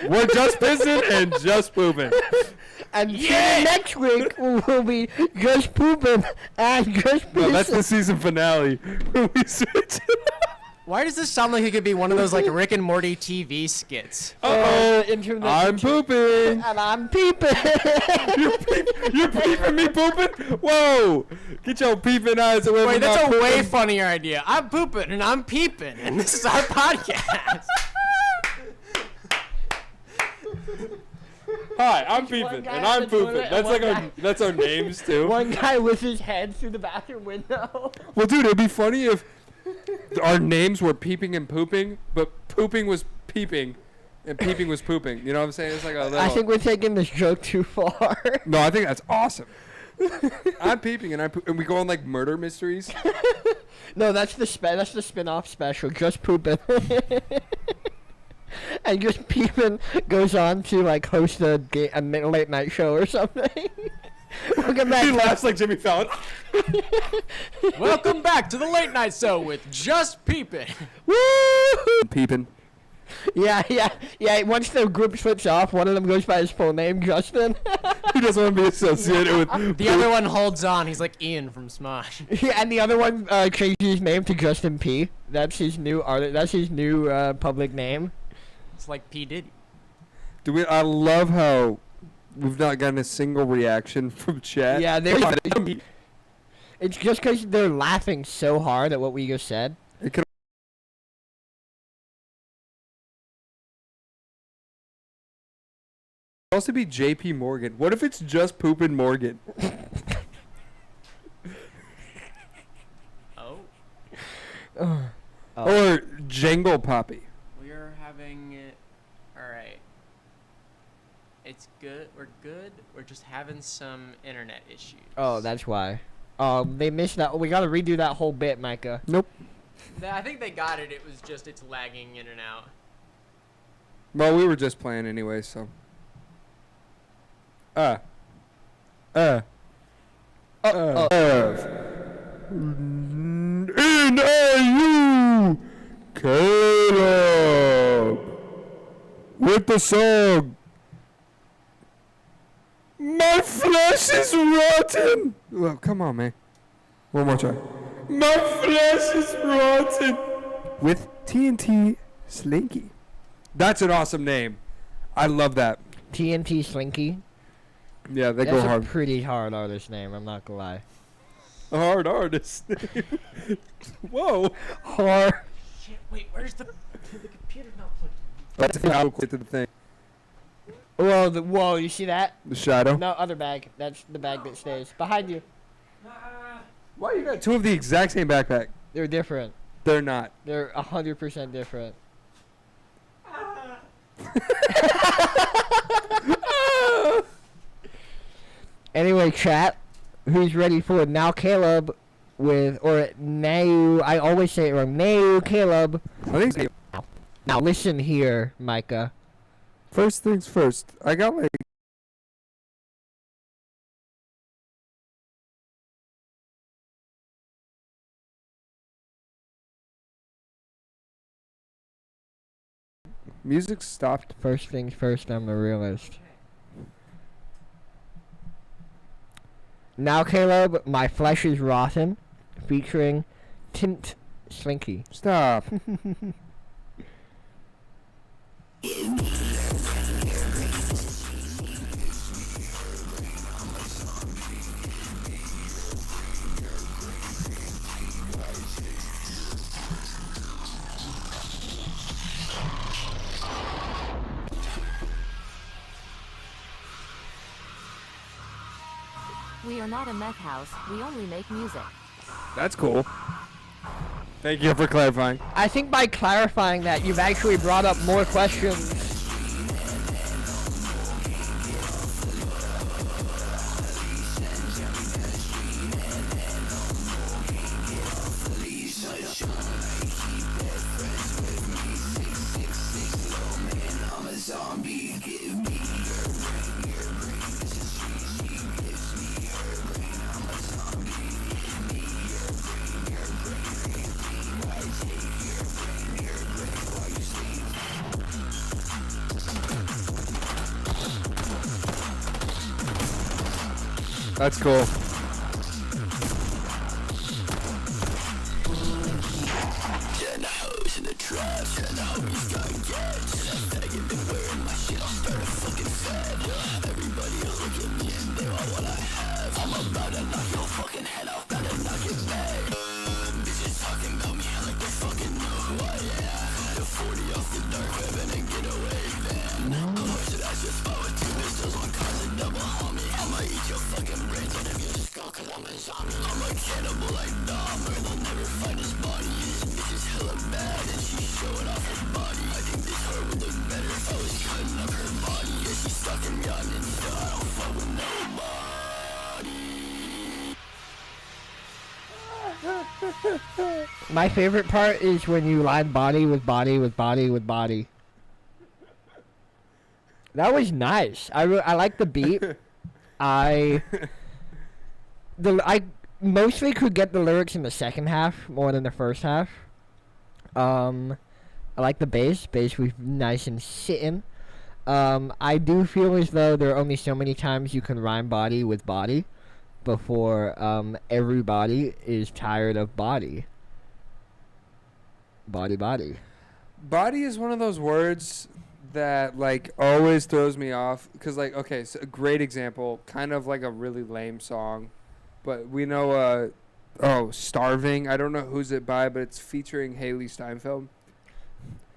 we're just pissing and just pooping. And next week will be just pooping and just pissing. No, that's the season finale. When we switch. Why does this sound like it could be one of those like Rick and Morty TV skits? I'm pooping. And I'm peeping. You're peeping me pooping? Whoa! Get your peeping eyes away Wait, from that's my a way pooping. funnier idea. I'm pooping and I'm peeping, and this is our podcast. Hi, I'm One peeping, guy and on I'm the pooping. toilet and That's one like guy- that's our names too. One guy with his head through the bathroom window. Well, dude, it'd be funny if our names were peeping and pooping, but pooping was peeping, and peeping was pooping. You know what I'm saying? It's like a little. I think we're taking this joke too far. No, I think that's awesome. I'm peeping, and and we go on like murder mysteries. No, that's the spin-off special. Just pooping. And just peeping goes on to like host a late night show or something. Welcome back. He laughs like Jimmy Fallon. Welcome back to the late night show with Just Peeping. Woo! Peeping. Yeah. Once the group splits off, one of them goes by his full name, Justin. He doesn't want to be associated with. The other one holds on. He's like Ian from Smosh. Yeah, and the other one changed his name to Justin P. That's his new That's his new public name. It's like P Diddy. I love how we've not gotten a single reaction from chat. Yeah, it's just because they're laughing so hard at what we just said. It could also be JP Morgan. What if it's just Poopin' Morgan? Oh. Or Jangle Poppy. We are having it. Alright. It's good. We're good. We're just having some internet issues. Oh, that's why. They missed that. We gotta redo that whole bit, Micah. Nope. I think they got it. It was just it's lagging in and out. Well, we were just playing anyway, so. N-A-U Caleb with the song My Flesh is Rotten. Well, come on, man. One more try. My flesh is rotten with TNT Slinky. That's an awesome name. I love that. TNT Slinky. Yeah, they That's go a hard. pretty hard artist name, I'm not gonna lie. A hard artist. Whoa. Hard. Shit, wait, where's the computer's not plugged in? That's the thing. I'll get to the thing. Whoa, you see that? The shadow. No, other bag. That's the bag that stays. Behind you. Why you got two of the exact same backpack? They're different. They're not. They're 100% different. Anyway, chat, who's ready for Now Caleb or Nau, I always say it wrong, Nau Caleb. I think Now listen here, Micah. first things first. I got like music stopped. First things first, I'm a realist. Now Caleb, My Flesh is Rotten, featuring Tint Slinky. Stop. We are not a meth house, we only make music. That's cool. Thank you for clarifying. I think by clarifying that, you've actually brought up more questions. That's cool. My favorite part is when you line body with body with body with body. That was nice. I like the beat. I mostly could get the lyrics in the second half more than the first half. I like the bass. Bass was nice and sitting. I do feel as though there are only so many times you can rhyme body with body before everybody is tired of body. Body. Body is one of those words that like always throws me off because like okay, so a great example, kind of like a really lame song, but we know Starving. I don't know who's it by, but it's featuring Haley Steinfeld.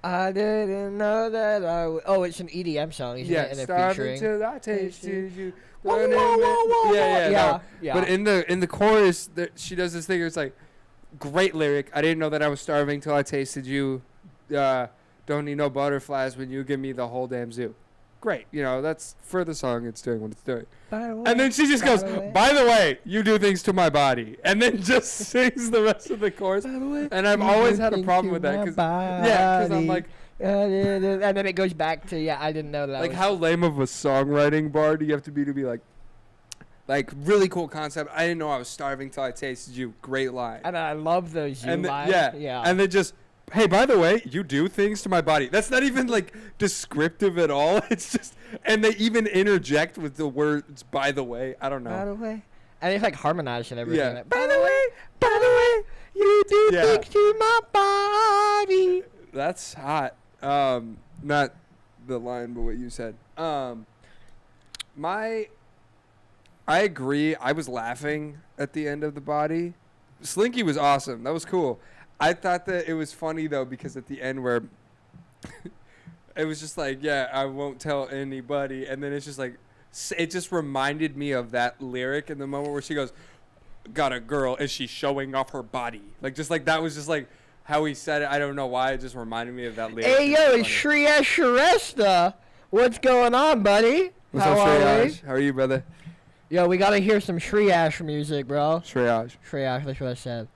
I didn't know that oh, it's an EDM song, isn't it? And it Starving featuring till I tasted you. Whoa, whoa, whoa, whoa, Yeah. yeah. But in the chorus, she does this thing. It's like, great lyric. I didn't know that I was starving till I tasted you. Don't need no butterflies when you give me the whole damn zoo. Great. You know, that's for the song. It's doing what it's doing. And then she just goes, by the way, you do things to my body. And then just sings the rest of the chorus. And I've always had a problem with that. Because I'm like, and then it goes back to, I didn't know that. like, how lame of a songwriting bar do you have to be like, really cool concept. I didn't know I was starving till I tasted you. Great line. And I love those lines. Yeah. And then just, hey, by the way, you do things to my body. That's not even, like, descriptive at all. It's just, and they even interject with the words, by the way. I don't know. By the way. And it's, like, harmonized and everything. Yeah. By the way, you do things to my body. That's hot. Not the line, but what you said. I agree. I was laughing at the end of the body. Slinky was awesome. That was cool. I thought that it was funny, though, because at the end where it was just like, I won't tell anybody. And then it's just like, it just reminded me of that lyric in the moment where she goes, got a girl, and she's showing off her body. Like, just like, that was just like how he said it. I don't know why. It just reminded me of that lyric. Hey, yo, it's Shreya Shrestha. What's going on, buddy? What's up, Shreyash? How are you, brother? Yo, we gotta hear some Shreyash music, bro. Shreyash. Shreyash, that's what I said.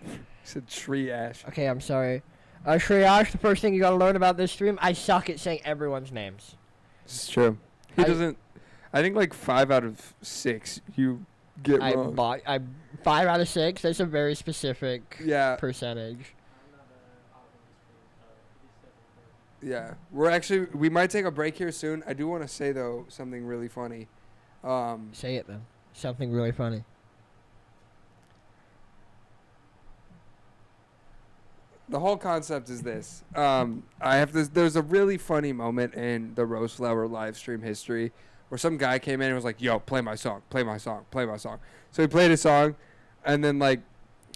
You said tree ash. Okay, I'm sorry. Shreyash, the first thing you gotta learn about this stream, I suck at saying everyone's names. This is true. He doesn't. I think like 5 out of 6 you get wrong. 5 out of 6. That's a very specific percentage. Yeah, we might take a break here soon. I do want to say though something really funny. Say it then. Something really funny. The whole concept is this. There's a really funny moment in the Roseflower live stream history where some guy came in and was like, yo, play my song. So he played a song, and then like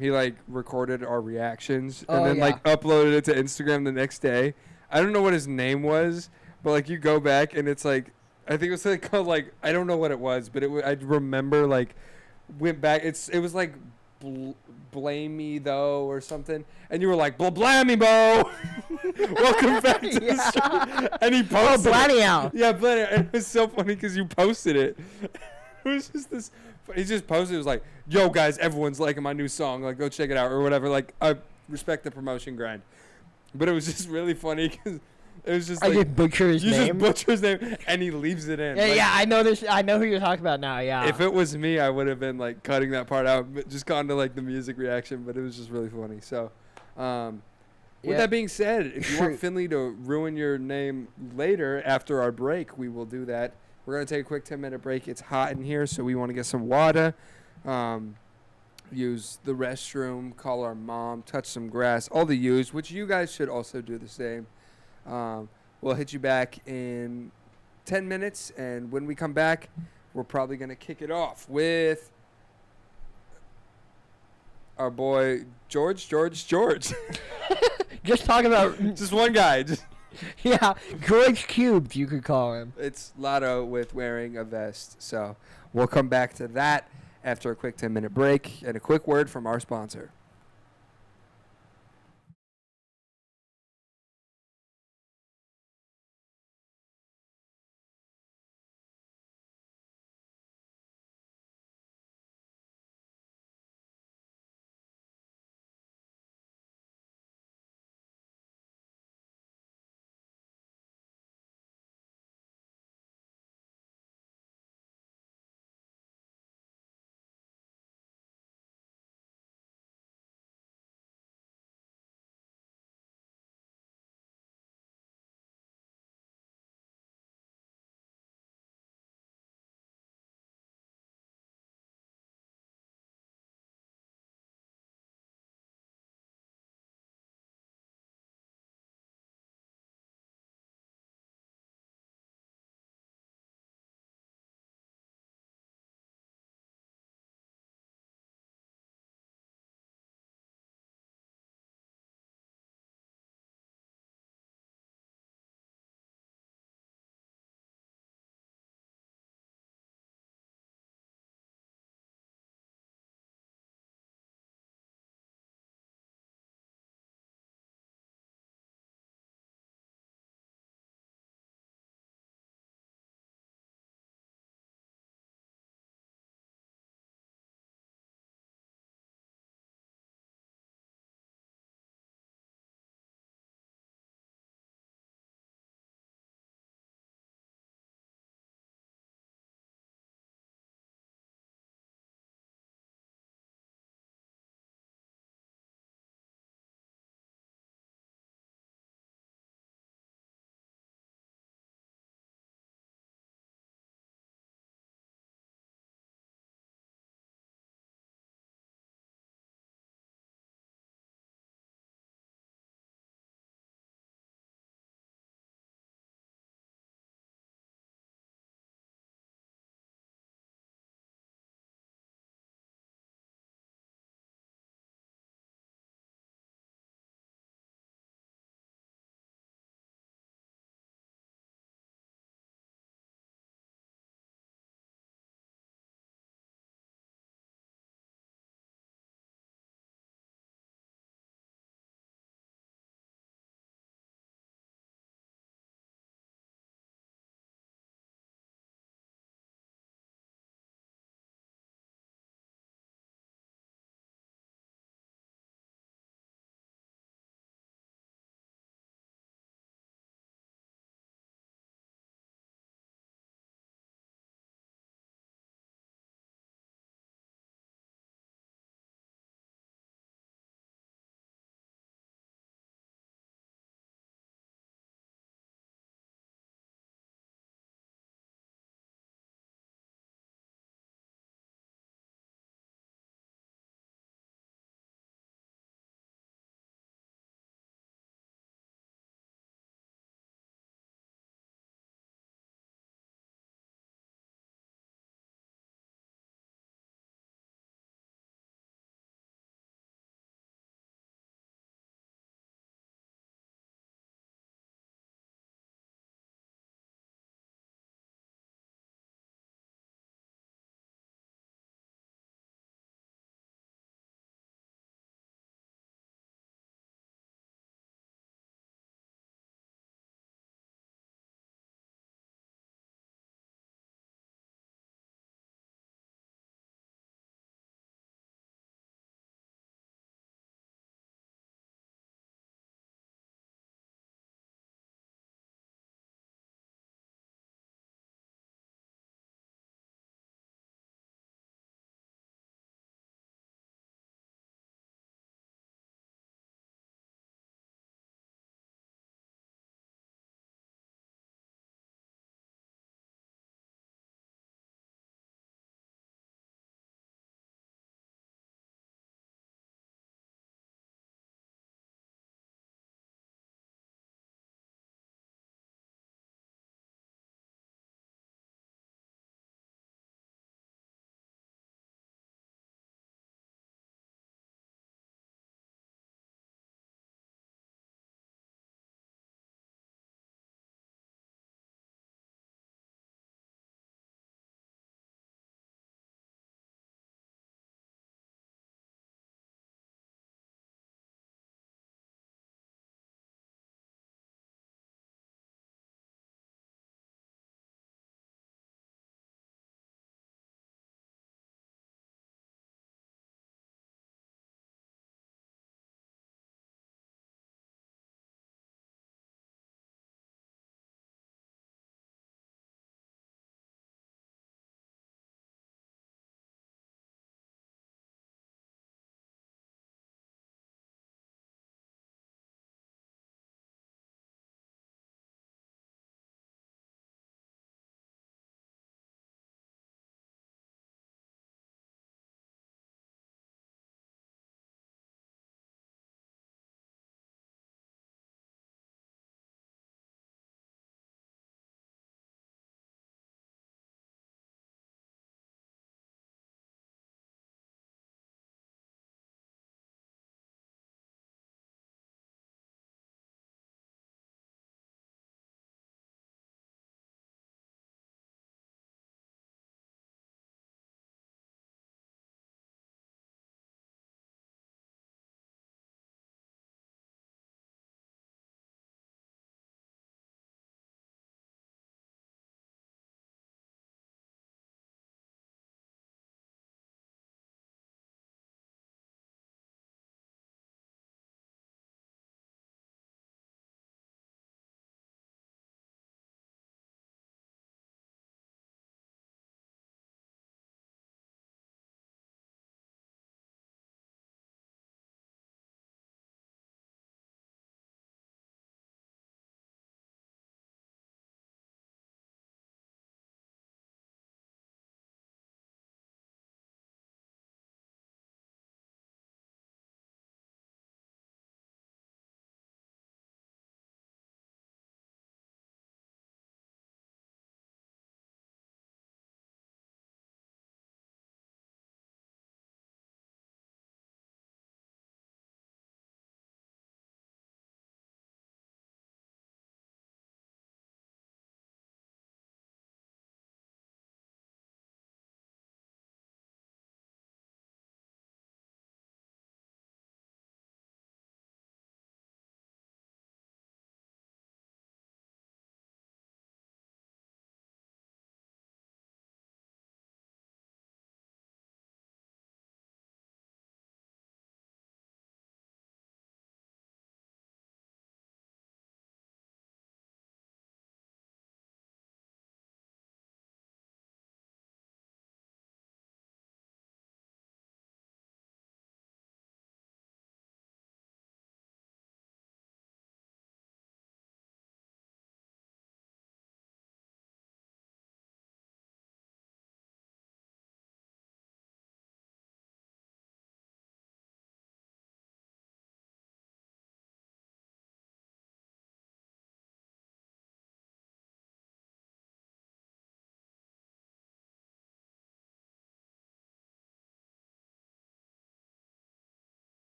he like recorded our reactions and then like uploaded it to Instagram the next day. I don't know what his name was, but like you go back and it's like, I think it was like called like, I don't know what it was, but I remember like went back. It was like blame me though or something, and you were like blammy bo. Welcome back to the stream. And he posted out. Yeah, Blanny out. And it was so funny because you posted it. It was just this. He just posted. It was like, yo guys, everyone's liking my new song. Like, go check it out or whatever. Like, I respect the promotion grind, but it was just really funny because it was just I like, just butcher his name. You just butcher his name and he leaves it in. Yeah, I know this. I know who you're talking about now. Yeah. If it was me, I would have been like cutting that part out, but just gone to like the music reaction. But it was just really funny. So, with that being said, if you want Finlay to ruin your name later after our break, we will do that. We're gonna take a quick 10-minute break. It's hot in here, so we want to get some water. Use the restroom, call our mom, touch some grass, all the U's, which you guys should also do the same. We'll hit you back in 10 minutes, and when we come back, we're probably going to kick it off with our boy George. Just talking about... Just one guy. Yeah, George Cubed, you could call him. It's Lotto with wearing a vest. So we'll come back to that after a quick 10-minute break and a quick word from our sponsor.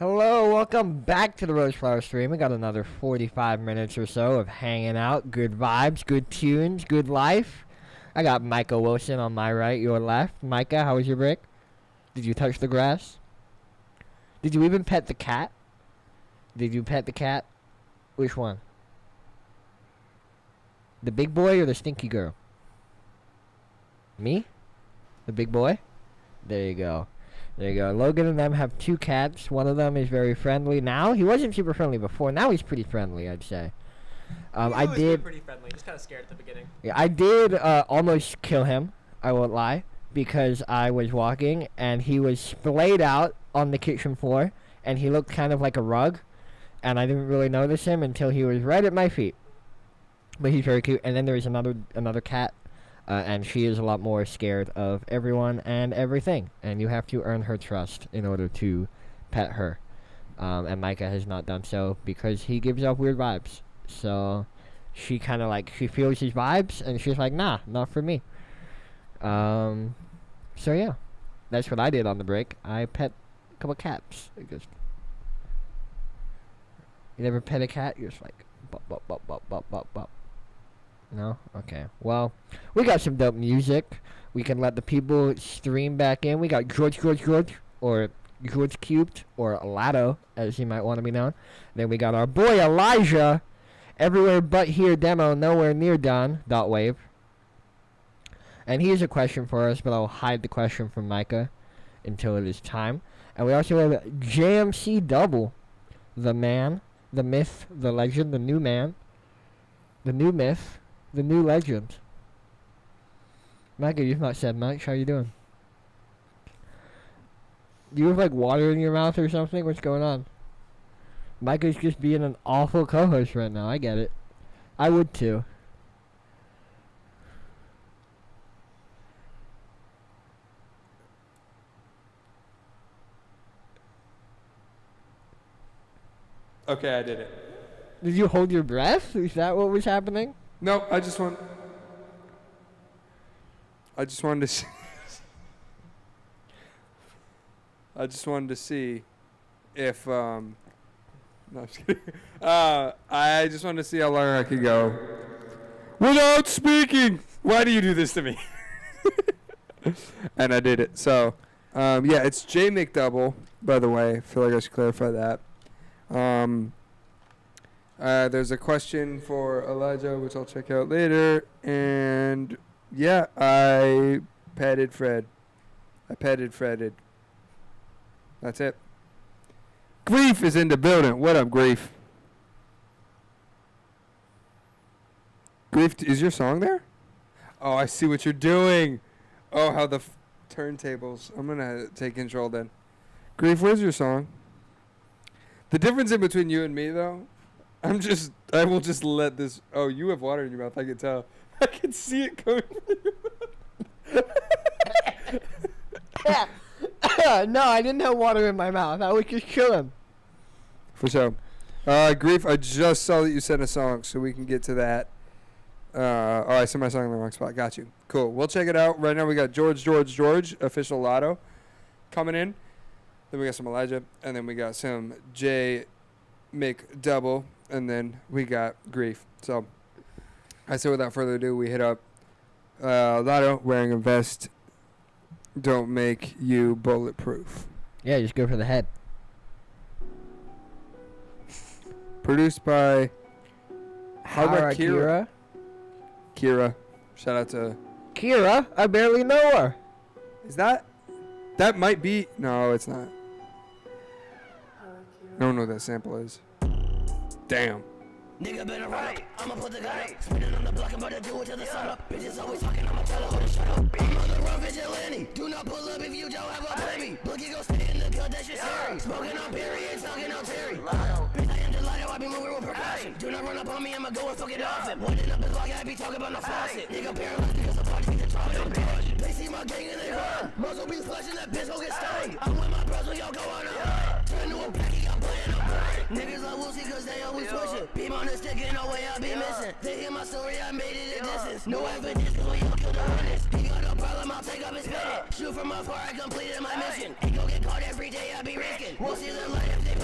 Hello, welcome back to the Roseflower stream. We got another 45 minutes or so of hanging out, good vibes, good tunes, good life. I got Micah Wilson on my right, your left. Micah, how was your break? Did you touch the grass? Did you even pet the cat? Did you pet the cat? Which one? The big boy or the stinky girl? Me? The big boy? There you go. There you go. Logan and them have 2 cats. One of them is very friendly now. He wasn't super friendly before. Now he's pretty friendly, I'd say. I did pretty friendly. Just kind of scared at the beginning. Yeah, I did almost kill him. I won't lie, because I was walking and he was splayed out on the kitchen floor, and he looked kind of like a rug, and I didn't really notice him until he was right at my feet. But he's very cute. And then there was another cat, and she is a lot more scared of everyone and everything, and you have to earn her trust in order to pet her. And Micah has not done so because he gives off weird vibes. So she kind of like, she feels his vibes, and she's like, nah, not for me. So yeah, that's what I did on the break. I pet a couple cats. You never pet a cat? You're just like, bop, bop, bop, bop, bop, bop, bop. No? Okay. Well, we got some dope music. We can let the people stream back in. We got George, or George Cubed, or Lado, as he might want to be known. Then we got our boy Elijah. Everywhere but here demo, nowhere near done. .wave. And here's a question for us, but I'll hide the question from Micah until it is time. And we also have JMC Double, the man, the myth, the legend, the new man, the new myth, the new legend. Micah, you've not said much. How you doing? Do you have like water in your mouth or something? What's going on? Micah's just being an awful co-host right now. I get it. I would too. Okay, I did it. Did you hold your breath? Is that what was happening? No, I just wanted to see. I just wanted to see if no, I'm just kidding. I just wanted to see how long I could go without speaking. Why do you do this to me? And I did it. So, yeah, it's J McDouble, by the way. I feel like I should clarify that. There's a question for Elijah, which I'll check out later. And, yeah, I petted Fred. Fredded. That's it. Grief is in the building. What up, Grief? Grief, is your song there? Oh, I see what you're doing. Oh, how the turntables. I'm going to take control then. Grief, where's your song? The difference in between you and me, though, I will just let this. Oh, you have water in your mouth. I can tell. I can see it coming from your mouth. No, I didn't have water in my mouth. I was just chilling. For sure. Grief, I just saw that you sent a song, so we can get to that. Oh, I sent my song in the wrong spot. Got you. Cool. We'll check it out. Right now we got George, official Lotto, coming in. Then we got some Elijah, and then we got some J McDouble, and then we got Grief. So I say without further ado, we hit up Lotto wearing a vest. Don't make you bulletproof. Yeah, just go for the head. Produced by how about Kira? Kira. Shout out to Kira? I barely know her. Is that might be. No, it's not. I don't know what that sample is. Damn. Nigga better right, I'ma put the gun up. Spinning on the block, I'm about to do it till the sun up. Bitches always talking, I'ma tell her to shut up. I'm on the run, vigilante. Do not pull up if you don't have a baby. Boogie gon' stay in the cut, that shit scary. Smoking on periods, talking on Terry. Bitch, I am delighted, I be moving with precaution. Do not run up on me, I'ma go and fuck it off. Winding up his block, I be talking about no faucet. Nigga paralyzed because the punch beat the trumpet. They see my gang and they run. Muzzle be flashing, that bitch gon' get stung. I'm with my bros, we all go on a turn to a packy, I'm playing a brain. Niggas love Woosie cause they always pushing. Beam on the stick, ain't no way I be missing. They hear my story, I made it a distance. No evidence cause we all killed the witness. He got no problem, I'll take up his spit it. Shoot from afar, I completed my mission. Ain't gon' get caught every day, I be risking. We'll see the light if they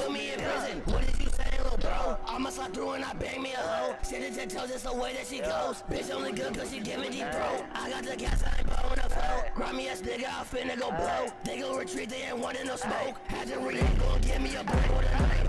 prison. What did you say, little bro? I'ma slide through and I bang me a hoe. Send it to toes, it's the way that she goes. Bitch only good cause she giving deep throat. I got the gas, I ain't blowing a flow. Grimy ass nigga, I finna go blow. They gon' retreat, they ain't wanting no smoke. Had to react, gon' give me a break with a knife.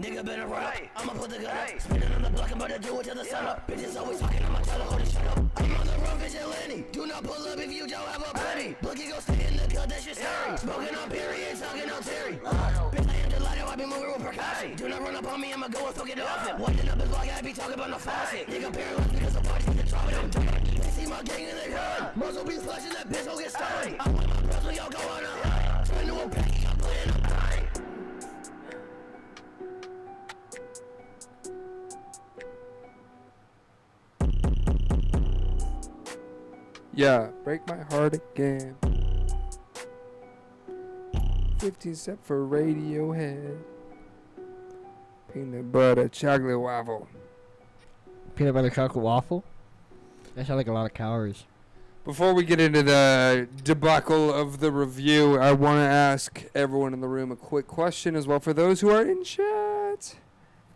Nigga better run up, I'ma put the gun up. Spinning on the block, I'm about to do it till the sun up. Bitches always talking, I'ma tell her, hold it, shut up. I'm on the road, vigilante. Do not pull up if you don't have a buddy. Boogie gon' stay in the cut, that shit scary. Smoking on period, talking on Terry. Bitch, I am delighted, I be moving with percussion. Do not run up on me, I'ma go and fuck it off. Winding up his block, I be talking about no faucet. Nigga paralyzed because the party's in the drop it, I'm done. They see my gang and they run. Muzzle be flashing, that bitch gon' get stung. I want my bros when y'all go on a hunt. Turn to a packy, I'm playing a pine. Yeah, break my heart again. 15 cent for Radiohead. Peanut butter chocolate waffle. Peanut butter chocolate waffle? That sounds like a lot of calories. Before we get into the debacle of the review, I want to ask everyone in the room a quick question as well for those who are in chat.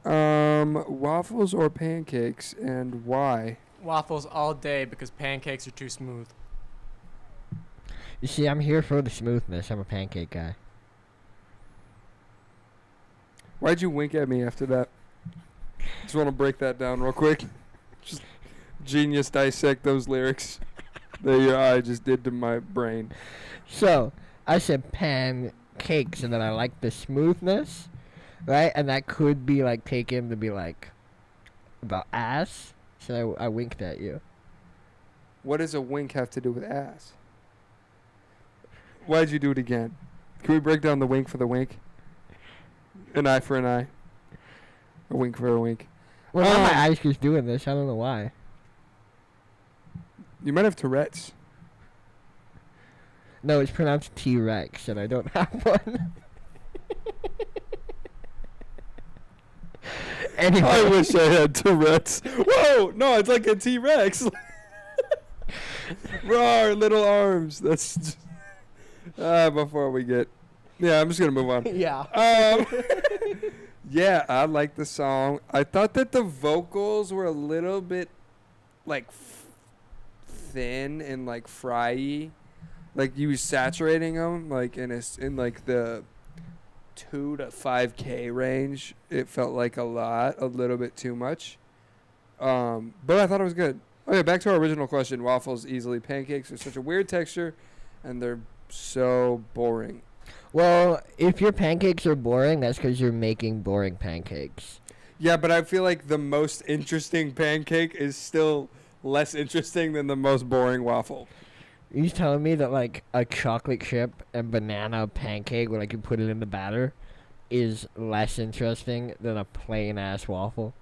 Waffles or pancakes, and why? Waffles all day because pancakes are too smooth. You see, I'm here for the smoothness. I'm a pancake guy. Why'd you wink at me after that? Just want to break that down real quick. Just genius dissect those lyrics that your eye just did to my brain. So, I said pancakes, and then I like the smoothness, right? And that could be, like, taken to be, like, about ass. So I winked at you. What does a wink have to do with ass? Why'd you do it again? Can we break down the wink for the wink? An eye for an eye. A wink for a wink. Well, now my eyes keeps doing this. I don't know why. You might have Tourette's. No, it's pronounced T-Rex, and I don't have one. Anyway. I wish I had Tourette's. Whoa! No, it's like a T-Rex. Roar, little arms. That's just, before we get... Yeah, I'm just going to move on. Yeah. Yeah, I like the song. I thought that the vocals were a little bit, like, thin and, like, fry-y. Like, you was saturating them, like, in like, the 2 to 5K range. It felt like a little bit too much. But I thought it was good. Okay, back to our original question. Waffles easily. Pancakes are such a weird texture, and they're so boring. Well, if your pancakes are boring, that's because you're making boring pancakes. Yeah, but I feel like the most interesting pancake is still less interesting than the most boring waffle. Are you telling me that, like, a chocolate chip and banana pancake, where, like, you put it in the batter, is less interesting than a plain-ass waffle?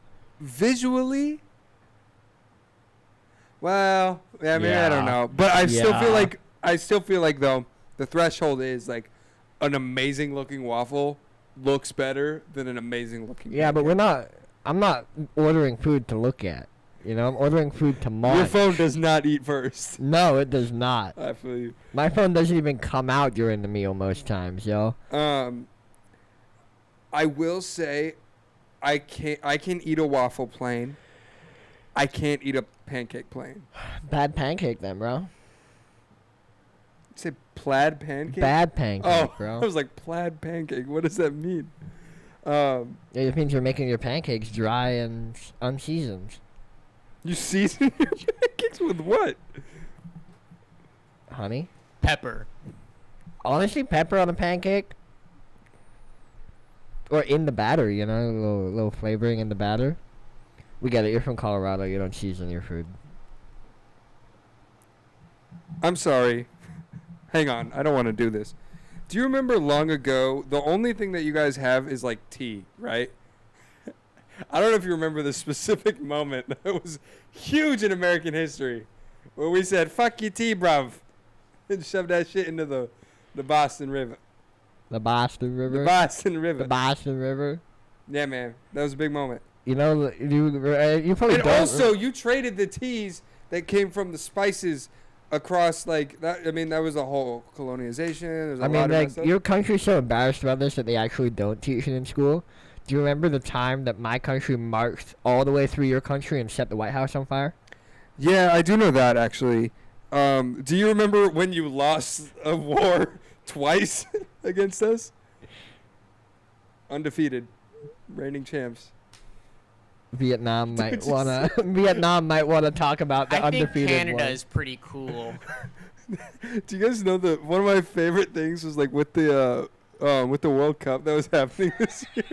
Visually? Well, yeah, maybe I don't Yeah. know. But I still feel Yeah. like, though, the threshold is, like, an amazing-looking waffle looks better than an amazing-looking Yeah, but I'm not ordering food to look at. You know, I'm ordering food to munch. Your phone does not eat first. No, it does not. I feel you. My phone doesn't even come out during the meal most times, yo. I will say, I can eat a waffle plain. I can't eat a pancake plain. Bad pancake then, bro. Say plaid pancake? Bad pancake, Oh, bro. I was like, plaid pancake. What does that mean? It means you're making your pancakes dry and unseasoned. You season your pancakes with what? Honey? Pepper. Honestly, pepper on a pancake? Or in the batter, you know? A little flavoring in the batter. We get it. You're from Colorado. You don't season your food. I'm sorry. Hang on. I don't want to do this. Do you remember long ago, the only thing that you guys have is like tea, right? I don't know if you remember the specific moment that was huge in American history where we said, fuck your tea, bruv, and shoved that shit into the Boston River. The Boston River? The Boston River. The Boston River? Yeah, man. That was a big moment. You know, you probably And don't... also, you traded the teas that came from the spices across like that. I mean, that was the whole colonization. There's a I lot mean, of like, stuff. your country's so embarrassed about this that they actually don't teach it in school. Do you remember the time that my country marched all the way through your country and set the White House on fire? Yeah, I do know that actually. Do you remember when you lost a war twice against us? Undefeated, reigning champs. Vietnam might wanna talk about the I think undefeated Canada one. is pretty cool. Do you guys know that one of my favorite things was like with the World Cup that was happening this year?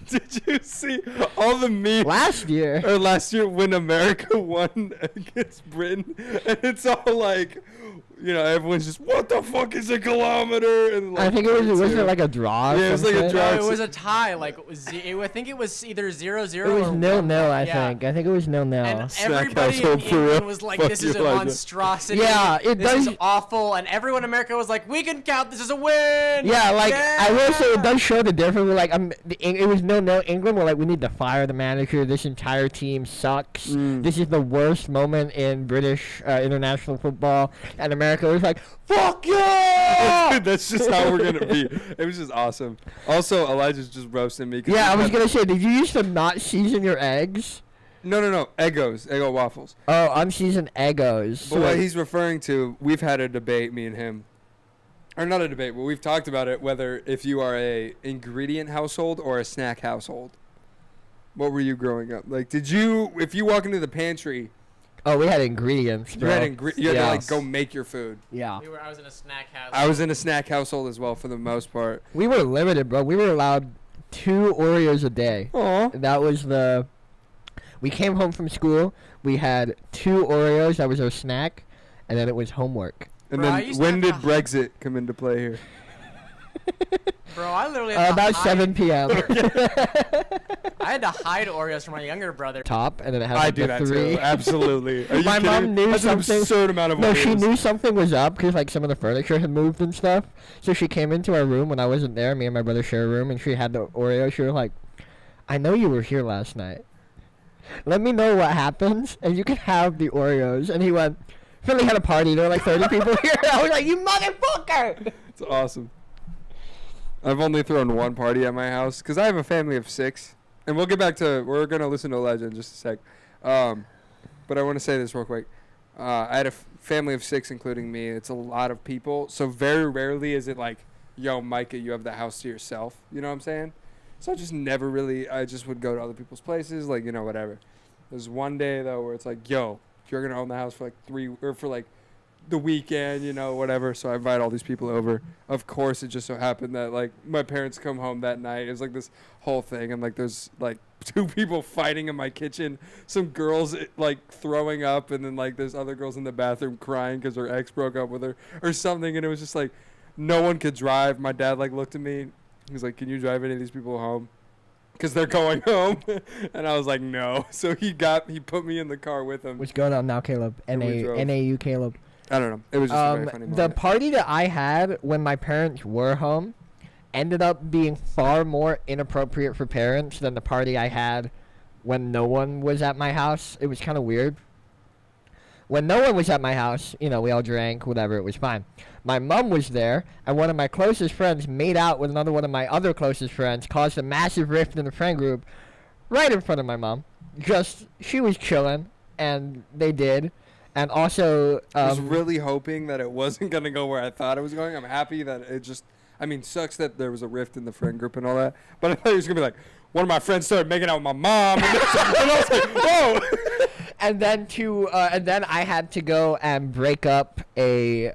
Did you see all the memes Last year. last year when America won against Britain? And it's all like, everyone's just, what the fuck is a kilometer? And like, I think it was it like a draw? Or Yeah, it was like a some draw. shit? No, it was a tie. Like, I think it was either 0-0 It was or 0-0, I yeah. think. I think it was 0-0. And Snack everybody in household for real. England was like, Fuck this you, is a Elijah. monstrosity. Yeah, it this does- is awful. And everyone in America was like, we can count this as a win. Yeah, like, I will say it Yeah. does show the difference. Like, it was 0-0. England were like, we need to fire the manager. This entire team sucks. This is the worst moment in British international football. And America was like, fuck yeah! Dude, that's just how we're gonna be. It was just awesome. Also, Elijah's just roasting me. 'cause Yeah, I we was had- gonna say, did you used to not season your eggs? No, Eggo waffles. Oh, unseasoned Eggos. But what he's referring to, we've had a debate, me and him. Or not a debate, but we've talked about it, whether if you are a ingredient household or a snack household. What were you growing up? Like, if you walk into the pantry, Oh, we had ingredients, you bro. had, you had to, Yeah. like, go make your food. Yeah. I was in a snack house. I was in a snack household as well for the most part. We were limited, bro. We were allowed 2 Oreos a day. Aw. That was we came home from school. We had 2 Oreos. That was our snack. And then it was homework. And Bro, I then used to when have did to- Brexit come into play here? Bro, I literally had to About hide, 7 p.m. I had to hide Oreos from my younger brother. Top, and then it had I like do the that 3. too. Absolutely. Are you My kidding? mom knew That's something- an absurd amount of No, Oreos. she knew something was up because like some of the furniture had moved and stuff. So she came into our room when I wasn't there. Me and my brother share a room, and she had the Oreo. She was like, "I know you were here last night. Let me know what happens, and you can have the Oreos." And he went, "Finlay had a party. There were like 30 people here." I was like, "You motherfucker!" It's awesome. I've only thrown one party at my house because I have a family of 6. And we'll get back to, we're going to listen to Elijah in just a sec. But I want to say this real quick. I had a family of 6, including me. It's a lot of people. So very rarely is it like, yo, Micah, you have the house to yourself. You know what I'm saying? So I just never really, I just would go to other people's places, like, whatever. There's one day, though, where it's like, yo, you're going to own the house for like the weekend, whatever. So I invite all these people over. Of course, it just so happened that, like, my parents come home that night. It was like this whole thing. And, like, there's, like, 2 people fighting in my kitchen. Some girls, like, throwing up. And then, like, there's other girls in the bathroom crying because her ex broke up with her or something. And it was just, like, no one could drive. My dad, like, looked at me. He was like, can you drive any of these people home? Because they're going home. And I was like, no. So he put me in the car with him. What's going on now, Caleb? And we drove. NAU Caleb. I don't know. It was just a very funny The moment. party that I had when my parents were home ended up being far more inappropriate for parents than the party I had when no one was at my house. It was kind of weird. When no one was at my house, we all drank, whatever, it was fine. My mom was there, and one of my closest friends made out with another one of my other closest friends, caused a massive rift in the friend group right in front of my mom. She was chilling, and they did. And also, I was really hoping that it wasn't going to go where I thought it was going. I'm happy that it just, sucks that there was a rift in the friend group and all that. But I thought it was going to be like, one of my friends started making out with my mom. And I was like, whoa. and then I had to go and break up a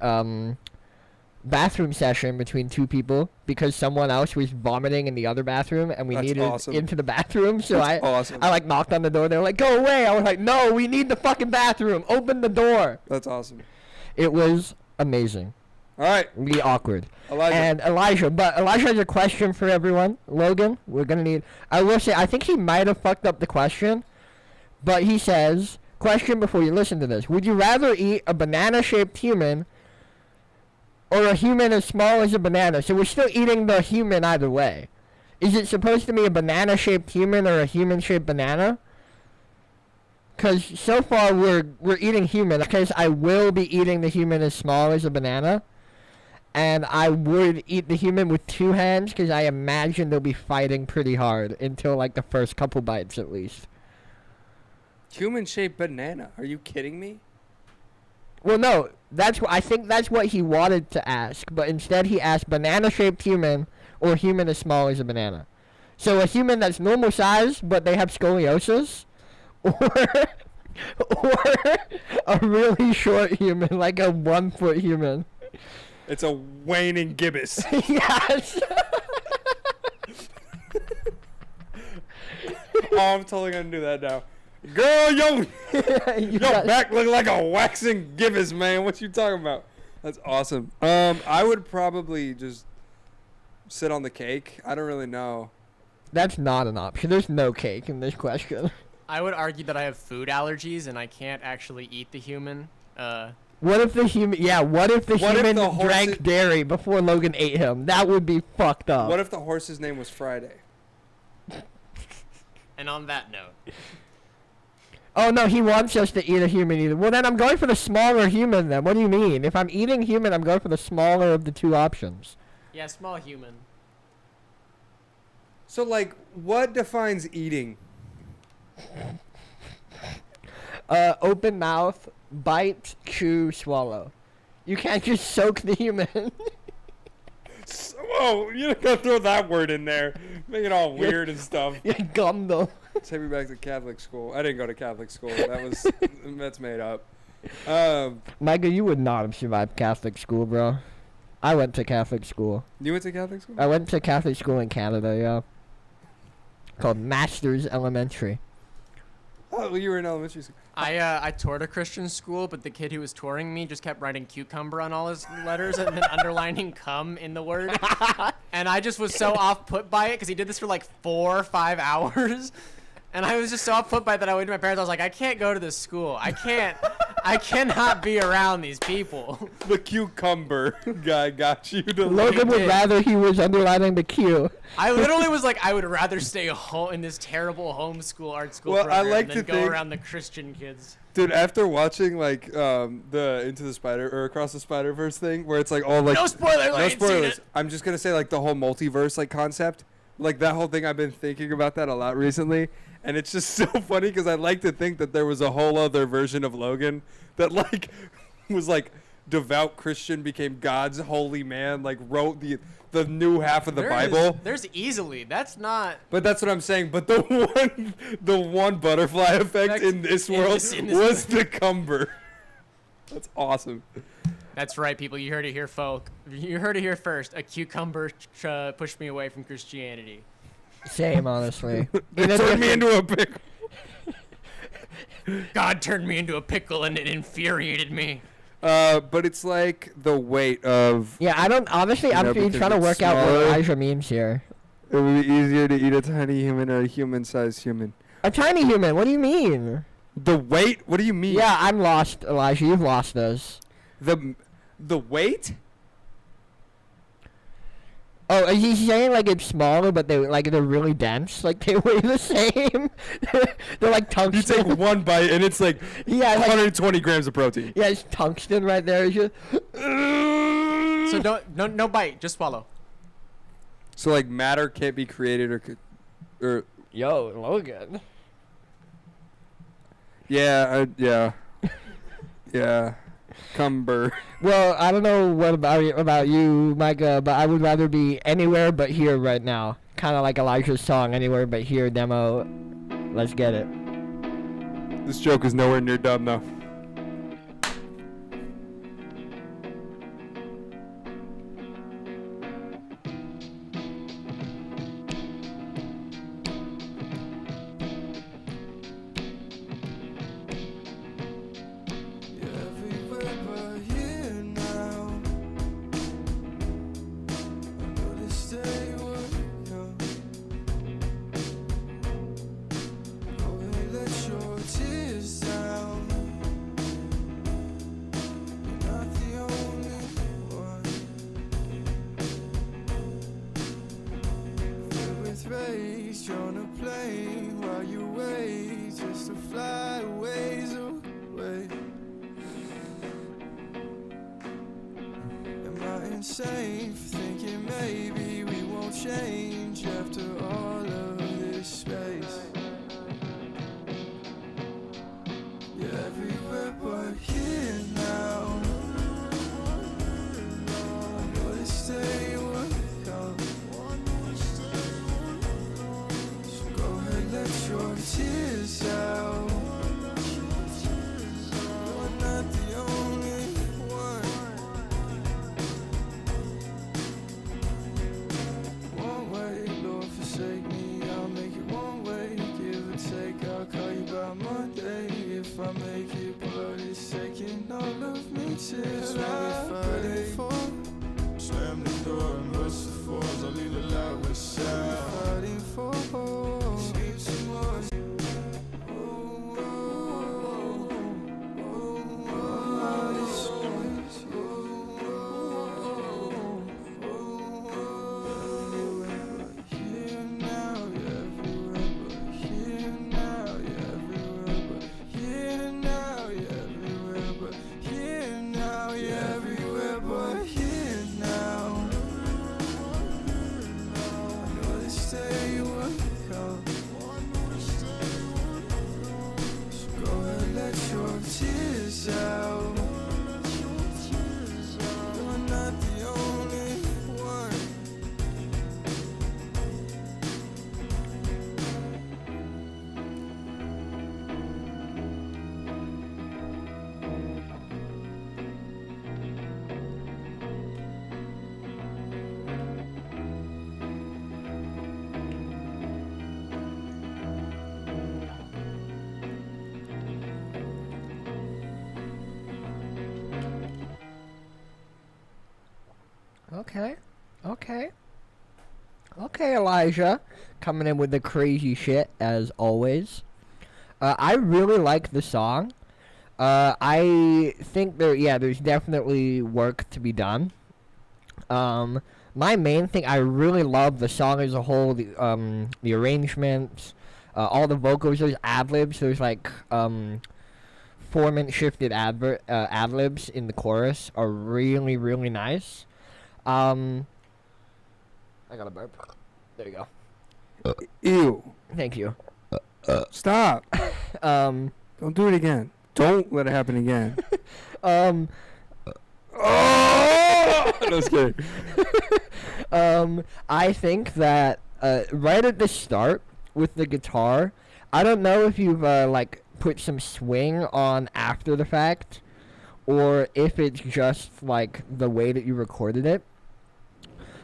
bathroom session between 2 people because someone else was vomiting in the other bathroom and we That's needed awesome. into the bathroom. So That's awesome. I like knocked on the door. They were like, "Go away." I was like, "No, we need the fucking bathroom. Open the door." That's awesome. It was amazing. All right. Really awkward. Elijah. And Elijah has a question for everyone. Logan, we're going to need, I will say, I think he might have fucked up the question, but he says, question before you listen to this. Would you rather eat a banana-shaped human or a human as small as a banana? So we're still eating the human either way. Is it supposed to be a banana-shaped human or a human-shaped banana? Because so far we're eating human. Because I will be eating the human as small as a banana. And I would eat the human with 2 hands because I imagine they'll be fighting pretty hard until like the first couple bites at least. Human-shaped banana. Are you kidding me? Well, no, I think that's what he wanted to ask, but instead he asked banana-shaped human or human as small as a banana. So a human that's normal size, but they have scoliosis, or a really short human, like a 1-foot human. It's a waning gibbous. Yes. Oh, I'm totally gonna do that now. Girl, your back look like a waxing gibbous, man. What you talking about? That's awesome. I would probably just sit on the cake. I don't really know. That's not an option. There's no cake in this question. I would argue that I have food allergies and I can't actually eat the human. What if the human? Yeah. What if the human drank dairy before Logan ate him? That would be fucked up. What if the horse's name was Friday? And on that note. Oh no, he wants us to eat a human either. Well then I'm going for the smaller human then. What do you mean? If I'm eating human, I'm going for the smaller of the 2 options. Yeah, small human. So like, what defines eating? Open mouth, bite, chew, swallow. You can't just soak the human. Whoa, you gotta throw that word in there. Make it all weird and stuff. Yeah, gum though. Take me back to Catholic school. I didn't go to Catholic school. That's made up. Micah, you would not have survived Catholic school, bro. I went to Catholic school. You went to Catholic school? I went to Catholic school in Canada, yeah. Called Masters Elementary. Oh, well, you were in elementary school. I toured a Christian school, but the kid who was touring me just kept writing cucumber on all his letters and then underlining cum in the word. And I just was so off put by it because he did this for like 4 or 5 hours. And I was just so off put by it that I went to my parents. I was like, I can't go to this school. I cannot be around these people. The cucumber guy got you to Logan would rather he was underlining the Q. I literally was like, I would rather stay home in this terrible homeschool art school program than go around the Christian kids. Dude, after watching like the Into the Spider or Across the Spider-Verse thing, where it's like all like no spoilers, no spoilers. I'm just gonna say like the whole multiverse like concept, like that whole thing. I've been thinking about that a lot recently, and it's just so funny because I like to think that there was a whole other version of Logan that like was like devout Christian, became God's holy man, like wrote the new half of the Bible. There's easily. That's not. But that's what I'm saying. But the one butterfly effect in this world was the cumber. That's awesome. That's right, people. You heard it here, folk. You heard it here first. A cucumber pushed me away from Christianity. Same, honestly. It turned me into a pickle. God turned me into a pickle and it infuriated me. But it's like the weight of... Yeah, I don't... Honestly, I'm trying to work out what Elijah means here. It would be easier to eat a tiny human or a human-sized human. A tiny human? What do you mean? The weight? What do you mean? Yeah, I'm lost, Elijah. You've lost us. The weight? Oh, is he saying like it's smaller, but they're really dense? Like they weigh the same? They're like tungsten. You take one bite and it's like 120 grams of protein. Yeah, it's tungsten right there. It's just So no bite, just swallow. So like matter can't be created or yo, Logan. Yeah, yeah. Cumber. Well, I don't know what about you, Micah, but I would rather be anywhere but here right now. Kind of like Elijah's song, Anywhere But Here demo. Let's get it. This joke is nowhere near done though. On a plane while you wait just to fly away. insane for thinking maybe we won't change after all of this space. You're everywhere but here now. I know this day will come. So go ahead, let your tears out. You're not the only one. One way, Lord, forsake me. I'll make it one way, give or take. I'll call you by Monday if I make it, but it's taking all of me till I break. Slam the door and bust the fours. I'll leave the light with sound. Fighting for escape some more. Oh, oh, oh, oh, this was here now, you're everywhere, but here now, you're everywhere, but here now, you're everywhere, but here now, you're everywhere, but here now. I know this day will come. So go ahead, let your tears out. You're not the only one. Okay. Okay. Okay, Elijah. Coming in with the crazy shit, as always. I really like the song. I think there's definitely work to be done. My main thing, I really love the song as a whole, the arrangements, all the vocals, there's ad-libs, there's like, 4-minute shifted ad-libs in the chorus are really, really nice. I got a burp. There you go. Ew. Thank you. Stop. Um, Don't do it again. Don't let it happen again. um, Oh! No, just kidding. I think that right at the start with the guitar, I don't know if you've like put some swing on after the fact, or if it's just like the way that you recorded it.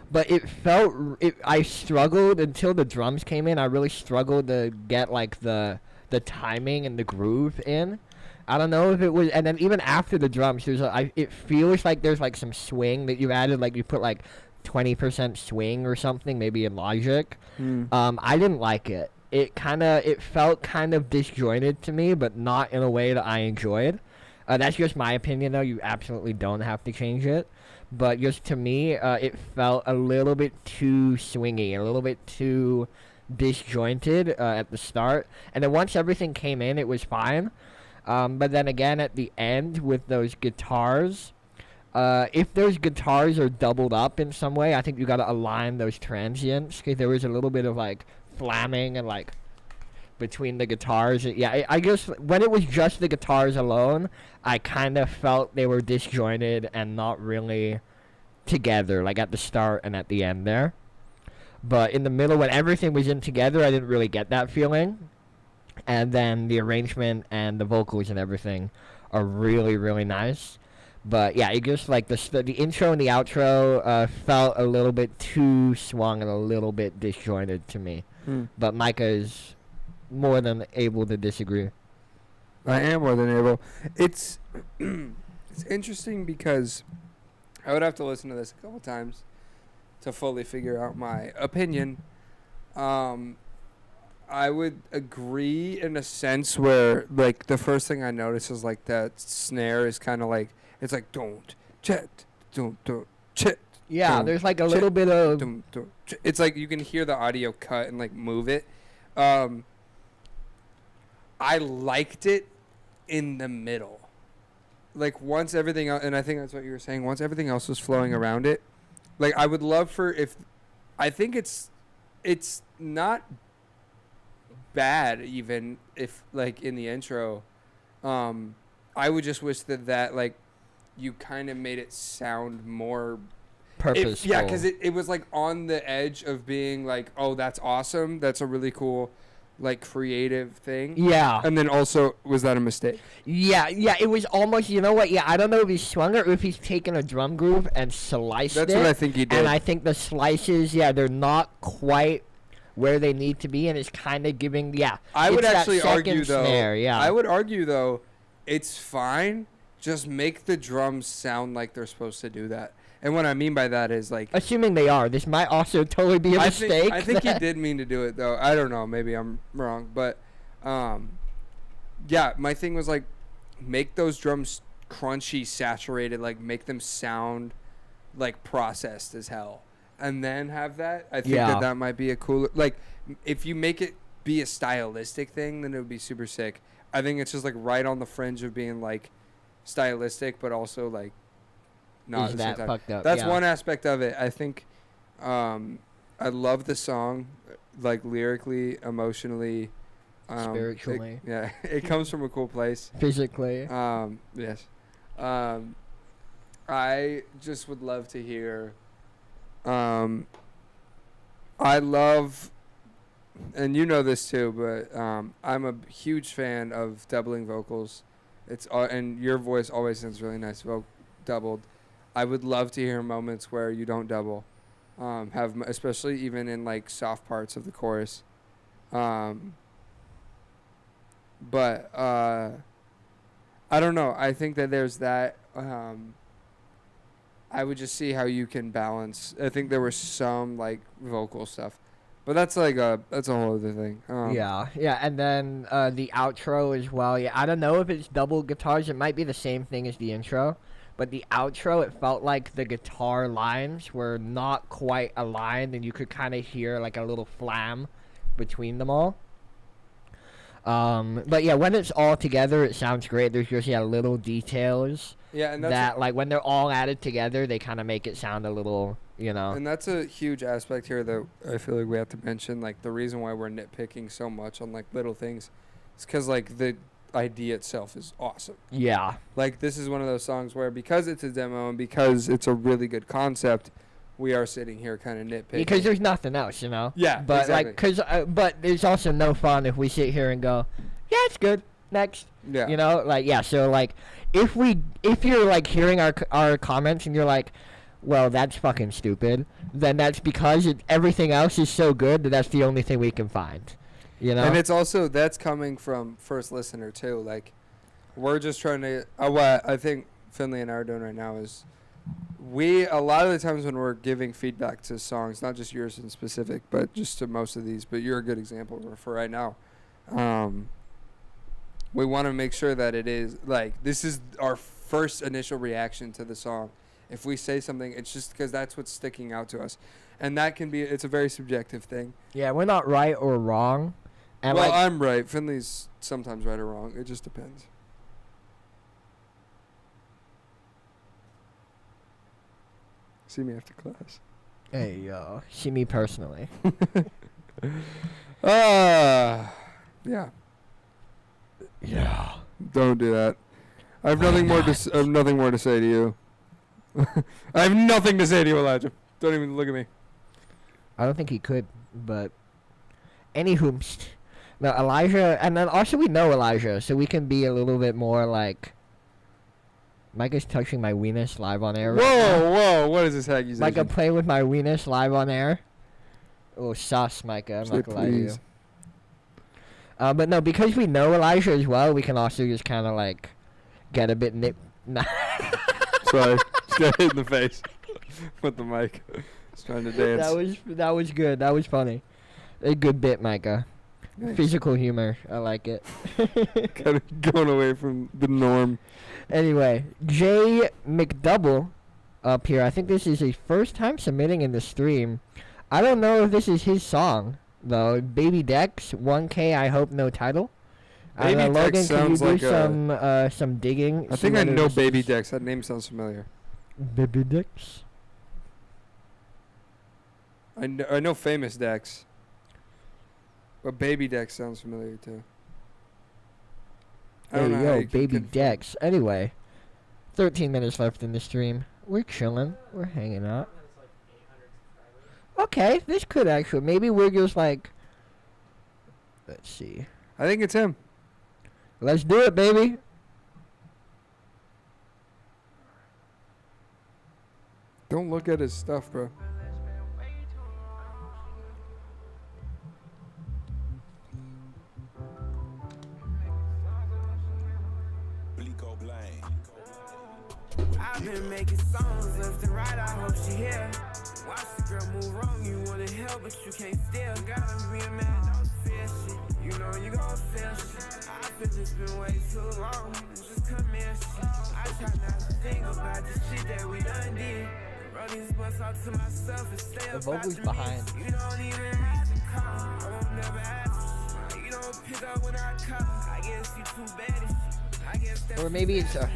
But it felt I struggled until the drums came in. I really struggled to get like the timing and the groove in. I don't know if it was, and then even after the drums, it feels like there's like some swing that you added, like you put like 20% swing or something, maybe in Logic. I didn't like it. It felt kind of disjointed to me, but not in a way that I enjoyed. That's just my opinion, though. You absolutely don't have to change it. But just to me, it felt a little bit too swingy, a little bit too disjointed at the start. And then once everything came in, it was fine. But then again, at the end with those guitars, if those guitars are doubled up in some way, I think you got to align those transients, because there was a little bit of like flamming and like between the guitars. Yeah, I guess when it was just the guitars alone, I kind of felt they were disjointed and not really together, like at the start and at the end there. But in the middle, when everything was in together, I didn't really get that feeling. And then the arrangement and the vocals and everything are really, really nice. But yeah, it just like the intro and the outro felt a little bit too swung and a little bit disjointed to me. But Micah is more than able to disagree. I am more than able. It's it's interesting because I would have to listen to this a couple times to fully figure out my opinion. I would agree in a sense where, like, the first thing I notice is, like, that snare is kind of like, it's like, don't, chet, don't, chet. Yeah, there's, like, a little bit of... It's like you can hear the audio cut and, like, move it. I liked it in the middle. Like, once everything else, and I think that's what you were saying, once everything else was flowing around it, Like, I would love for if, I think it's not bad even if like in the intro, I would just wish that like you kind of made it sound more Purposeful. yeah, because it was like on the edge of being like, oh, that's awesome, that's a really cool like creative thing. Yeah. And then also, was that a mistake? Yeah, it was almost, you know what, yeah, I don't know if he's swung it or if he's taken a drum groove and sliced That's it. what I think he did. And I think the slices, yeah, they're not quite where they need to be, and it's kind of giving, yeah. I would it's that actually second argue, though, snare, yeah. I would argue, though, it's fine, just make the drums sound like they're supposed to do that. And what I mean by that is, like... Assuming they are. This might also totally be a mistake. I think he did mean to do it, though. I don't know. Maybe I'm wrong. But, yeah, my thing was, like, make those drums crunchy, saturated. Like, make them sound, like, processed as hell. And then have that. I think that might be a cooler... Like, if you make it be a stylistic thing, then it would be super sick. I think it's just, like, right on the fringe of being, like, stylistic, but also, like, not Is that fucked up? That's yeah. one aspect of it. I think I love the song, like lyrically, emotionally, Spiritually. it comes from a cool place. Physically. Yes. I just would love to hear. I love, and you know this too, but I'm a huge fan of doubling vocals. It's and your voice always sounds really nice, doubled. I would love to hear moments where you don't double, especially even in like soft parts of the chorus. But I don't know. I think that there's that. I would just see how you can balance. I think there was some like vocal stuff, but that's like that's a whole other thing. Yeah, and then the outro as well. Yeah, I don't know if it's double guitars. It might be the same thing as the intro. But the outro, it felt like the guitar lines were not quite aligned, and you could kind of hear like a little flam between them all. But yeah, when it's all together, it sounds great. There's just little details and that like when they're all added together, they kind of make it sound a little, you know. And that's a huge aspect here that I feel like we have to mention. Like the reason why we're nitpicking so much on like little things is because like the idea itself is awesome. Yeah. Like this is one of those songs where because it's a demo and because it's a really good concept, we are sitting here kind of nitpicking. Because there's nothing else, you know. Yeah, but exactly. But there's also no fun if we sit here and go, yeah, it's good. Next. Yeah. You know, like so like if you're like hearing our comments and you're like, well, that's fucking stupid, then that's because everything else is so good that that's the only thing we can find. You know? And it's also, that's coming from first listener too. Like, we're just trying to, what I think Finlay and I are doing right now is a lot of the times when we're giving feedback to songs, not just yours in specific, but just to most of these, but you're a good example for right now. We want to make sure that it is, like, this is our first initial reaction to the song. If we say something, it's just because that's what's sticking out to us. And that can be, it's a very subjective thing. Yeah, we're not right or wrong. And well, I'm right. Finley's sometimes right or wrong. It just depends. See me after class. Hey, yo. See me personally. Yeah. Yeah. Don't do that. I have nothing more to I have nothing more to say to you. I have nothing to say to you, Elijah. Don't even look at me. I don't think he could, but anywho, no, Elijah, and then also we know Elijah, so we can be a little bit more like. Micah's touching my weenus live on air. Whoa! What is this accusation? Micah playing with my weenus live on air. Oh, sus, Micah. I'm not gonna lie to you. But no, because we know Elijah as well, we can also just kind of like get a bit Sorry, just got hit in the face with the mic. Just trying to dance. That was good. That was funny. A good bit, Micah. Nice. Physical humor. I like it. Kind of going away from the norm. Anyway, Jay McDouble up here. I think this is his first time submitting in the stream. I don't know if this is his song though. Baby Dex 1K. I hope no title. Baby Dex Logan, sounds can you do like some digging? I think I know Baby Dex. That name sounds familiar. Baby Dex. I know famous Dex. But Baby Dex sounds familiar too. I Hey, don't know how yo, you can baby confirm. Dex. Anyway, 13 minutes left in the stream. We're chilling. We're hanging out. Okay, this could actually. Maybe we're just like. Let's see. I think it's him. Let's do it, baby. Don't look at his stuff, bro. I've been making songs left and right, I hope she hear. Watch the girl move wrong, you wanna help but you can't steal. Gotta be a man, don't fear shit. You know you gon' feel shit. I feel it's been way too long, just come here shit. I try not to think about the shit that we done did. Run these butts out to myself and stay The up vocals out behind. You don't even have to call, I won't never ask you. You don't pick up when I call, I guess you too bad at shit. I guess that's Or maybe it's a. I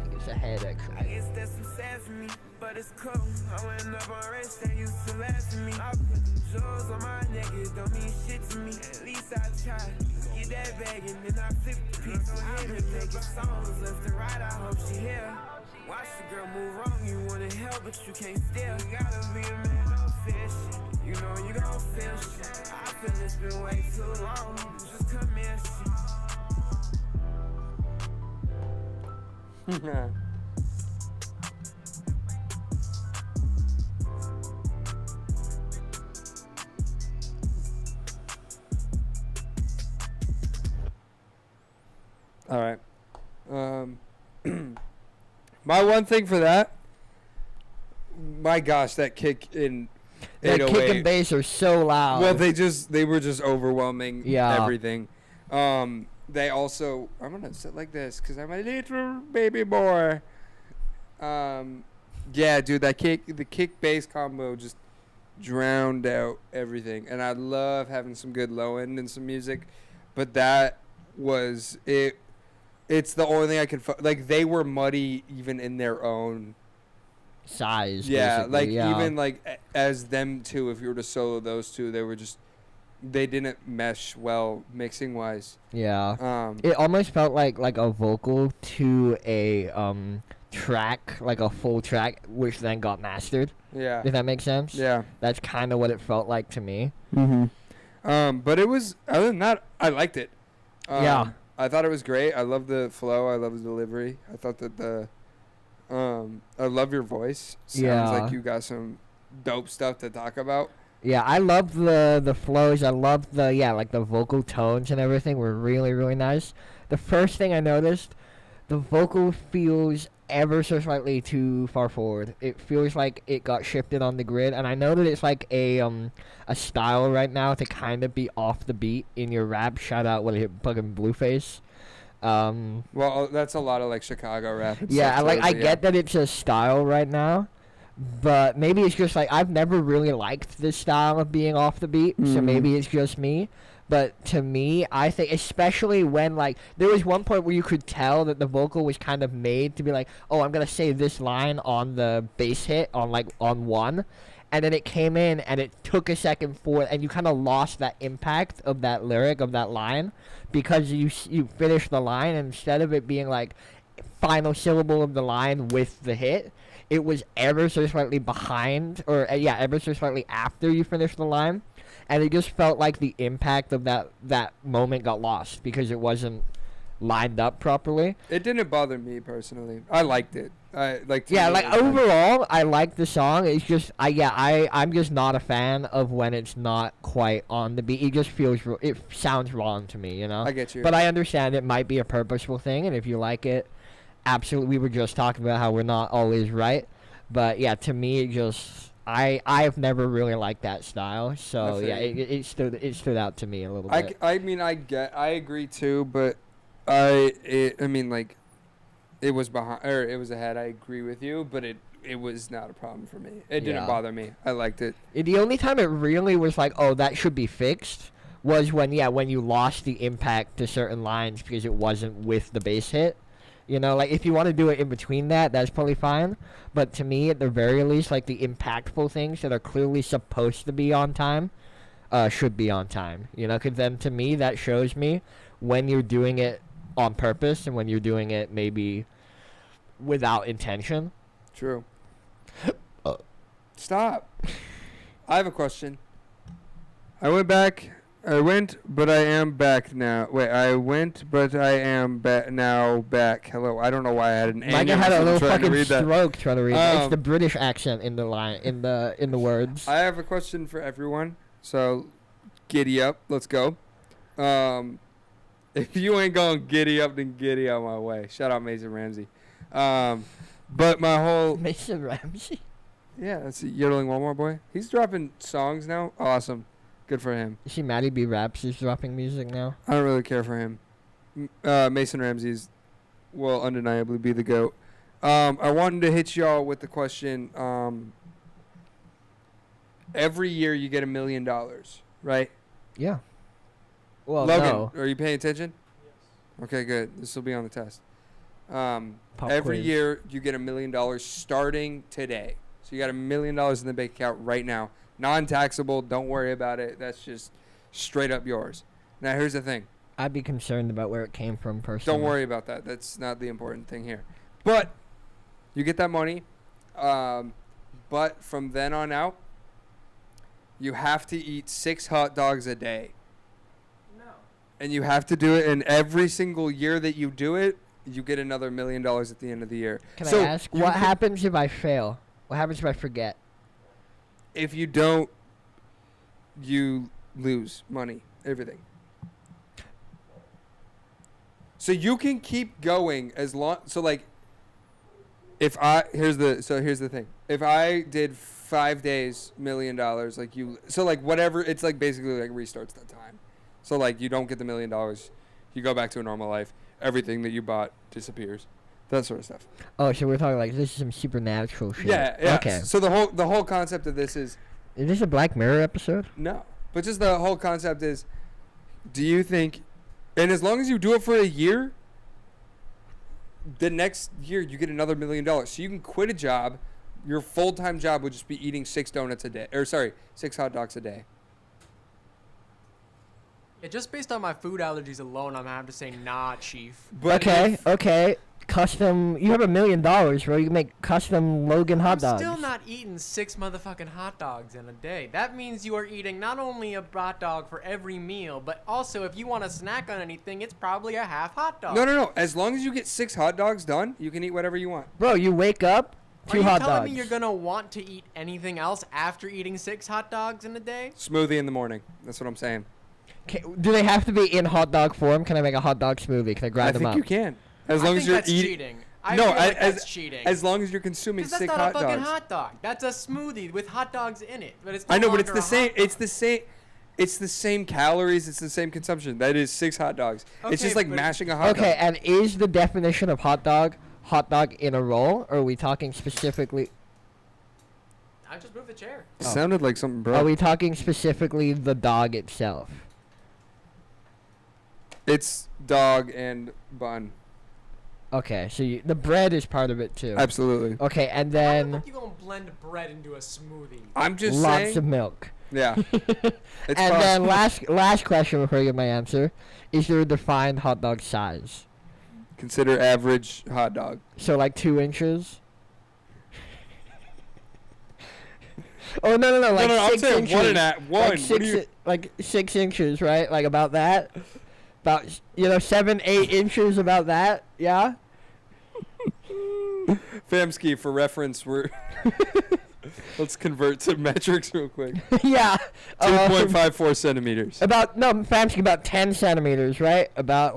think it's a head I actually. guess that's some sad for me, but it's cool. I went up on rest, they used to laugh at me. I put the jewels on my neck, it don't mean shit to me. At least I tried. Get that bag and then I flip the piece. I've been making songs left and right, I hope she hear. Watch the girl move wrong, you wanna help but you can't steal. You gotta be a man, don't fear shit. You know you gon' feel shit. I feel it's been way too long, just come here shit. All right. My one thing for that. My gosh, that kick in That kick 808. and bass are so loud. Well, they were just overwhelming Yeah. everything. They also, I'm gonna sit like this because I'm a little baby boy. Yeah, dude, the kick bass combo just drowned out everything, and I love having some good low end and some music, but that was it. It's the only thing I could like. They were muddy even in their own size. yeah, basically, like yeah. even like as them two, if you were to solo those two, they didn't mesh well mixing wise. Yeah. It almost felt like a vocal to a track, like a full track, which then got mastered. Yeah. If that makes sense. Yeah. That's kind of what it felt like to me. But it was, other than that, I liked it. Yeah. I thought it was great. I love the flow. I love the delivery. I thought that I love your voice. Sounds Yeah. like you got some dope stuff to talk about. Yeah, I love the flows. I love like the vocal tones and everything were really, really nice. The first thing I noticed, the vocal feels ever so slightly too far forward. It feels like it got shifted on the grid, and I know that it's like a style right now to kind of be off the beat in your rap. Shout out, what is it, fucking Blueface. Well, that's a lot of like Chicago rap. And Yeah, stuff, I too, get that it's a style right now, but maybe it's just like I've never really liked this style of being off the beat, so maybe it's just me. But to me, I think, especially when like there was one point where you could tell that the vocal was kind of made to be like, oh, I'm gonna say this line on the bass hit on one, and then it came in and it took a second for it, and you kind of lost that impact of that lyric of that line because you finished the line, and instead of it being like final syllable of the line with the hit, it was ever so slightly behind, or ever so slightly after you finished the line, and it just felt like the impact of that moment got lost because it wasn't lined up properly. It didn't bother me personally. I liked it. I like. Yeah, like overall, I like the song. It's just, I'm just not a fan of when it's not quite on the beat. It just it sounds wrong to me, you know. I get you. But I understand it might be a purposeful thing, and if you like it, absolutely. We were just talking about how we're not always right, but yeah, to me, it just I've never really liked that style. So yeah, it stood out to me a little bit. I mean, I agree too, but I mean, like, it was behind, or it was ahead. I agree with you, but it was not a problem for me. It didn't Yeah. bother me. I liked it. The only time it really was like, oh, that should be fixed, was when you lost the impact to certain lines because it wasn't with the bass hit. You know, like, if you want to do it in between that, that's probably fine. But to me, at the very least, like, the impactful things that are clearly supposed to be on time should be on time. You know, because then to me, that shows me when you're doing it on purpose and when you're doing it maybe without intention. True. Stop. I have a question. I went, but I am back now. Wait, I went, but I am now back. Hello. I don't know why I had an Micah had a little fucking read that. stroke trying to read that. It's the British accent in the line, in the words. I have a question for everyone. So, giddy up. Let's go. If you ain't going giddy up, then giddy out my way. Shout out Mason Ramsey. But my whole... Mason Ramsey? Yeah, that's Yodeling Walmart Boy. He's dropping songs now. Awesome. Good for him. You see Maddie B. Raps is dropping music now? I don't really care for him. Mason Ramsey will undeniably be the GOAT. I wanted to hit y'all with the question. Every year you get $1 million, right? Yeah. Well, Logan, no. are you paying attention? Yes. Okay, good. This will be on the test. Pop Every quiz. year you get $1 million starting today. So you got $1 million in the bank account right now. Non-taxable. Don't worry about it. That's just straight up yours. Now, here's the thing. I'd be concerned about where it came from personally. Don't worry about that. That's not the important thing here. But you get that money. But from then on out, you have to eat 6 hot dogs a day. No. And you have to do it. And every single year that you do it, you get another $1 million at the end of the year. Can I ask, what happens if I fail? What happens if I forget? If you don't, you lose money, everything. So you can keep going as long. So like, here's the thing. If I did 5 days, $1 million, like you, so like whatever, it's like basically like restarts that time. So like you don't get the $1 million, you go back to a normal life. Everything that you bought disappears. That sort of stuff. Oh, so we're talking like this is some supernatural shit. Yeah. Okay. So the whole concept of this is this a Black Mirror episode? No. But just the whole concept is, do you think, and as long as you do it for a year, the next year you get another $1 million. So you can quit a job. Your full-time job would just be eating 6 donuts a day. 6 hot dogs a day. Yeah, just based on my food allergies alone, I'm gonna have to say nah, Chief. But Okay. Custom. You have $1 million, bro. You can make custom Logan hot dogs. I'm still not eating 6 motherfucking hot dogs in a day. That means you are eating not only a hot dog for every meal, but also if you want to snack on anything, it's probably a half hot dog. No. As long as you get 6 hot dogs done, you can eat whatever you want. Bro, you wake up, 2 hot dogs. Are you telling me you're gonna want to eat anything else after eating 6 hot dogs in a day? Smoothie in the morning. That's what I'm saying. Do they have to be in hot dog form? Can I make a hot dog smoothie? Can I grind them up? I think you can. As long as you're that's eating. Cheating. I feel like that's cheating. As long as you're consuming 6 hot dogs. That's not a fucking hot dog. That's a smoothie with hot dogs in it. But it's I know, but it's longer the same. a hot dog. It's the same calories. It's the same consumption. That is 6 hot dogs. It's just like mashing a hot dog. Okay, and is the definition of hot dog in a roll, or are we talking specifically? I just moved the chair. It sounded like something, bro. Are we talking specifically the dog itself? It's dog and bun. Okay, so the bread is part of it too. Absolutely. Okay, and How the then fuck you gonna blend bread into a smoothie? I'm just lots saying. of milk. Yeah. It's And then possible. last question before you get my answer: is there a defined hot dog size? Consider average hot dog. So like 2 inches. Oh no! Like No, 6 I'm saying inches. 1 and at 1. Like What 6, do you? like 6 inches, right? Like about that. About 7, 8 inches. About that. Yeah. Famski, for reference, we're let's convert to metrics real quick. Yeah. 2.54 centimeters. Fancy about 10 centimeters, right? About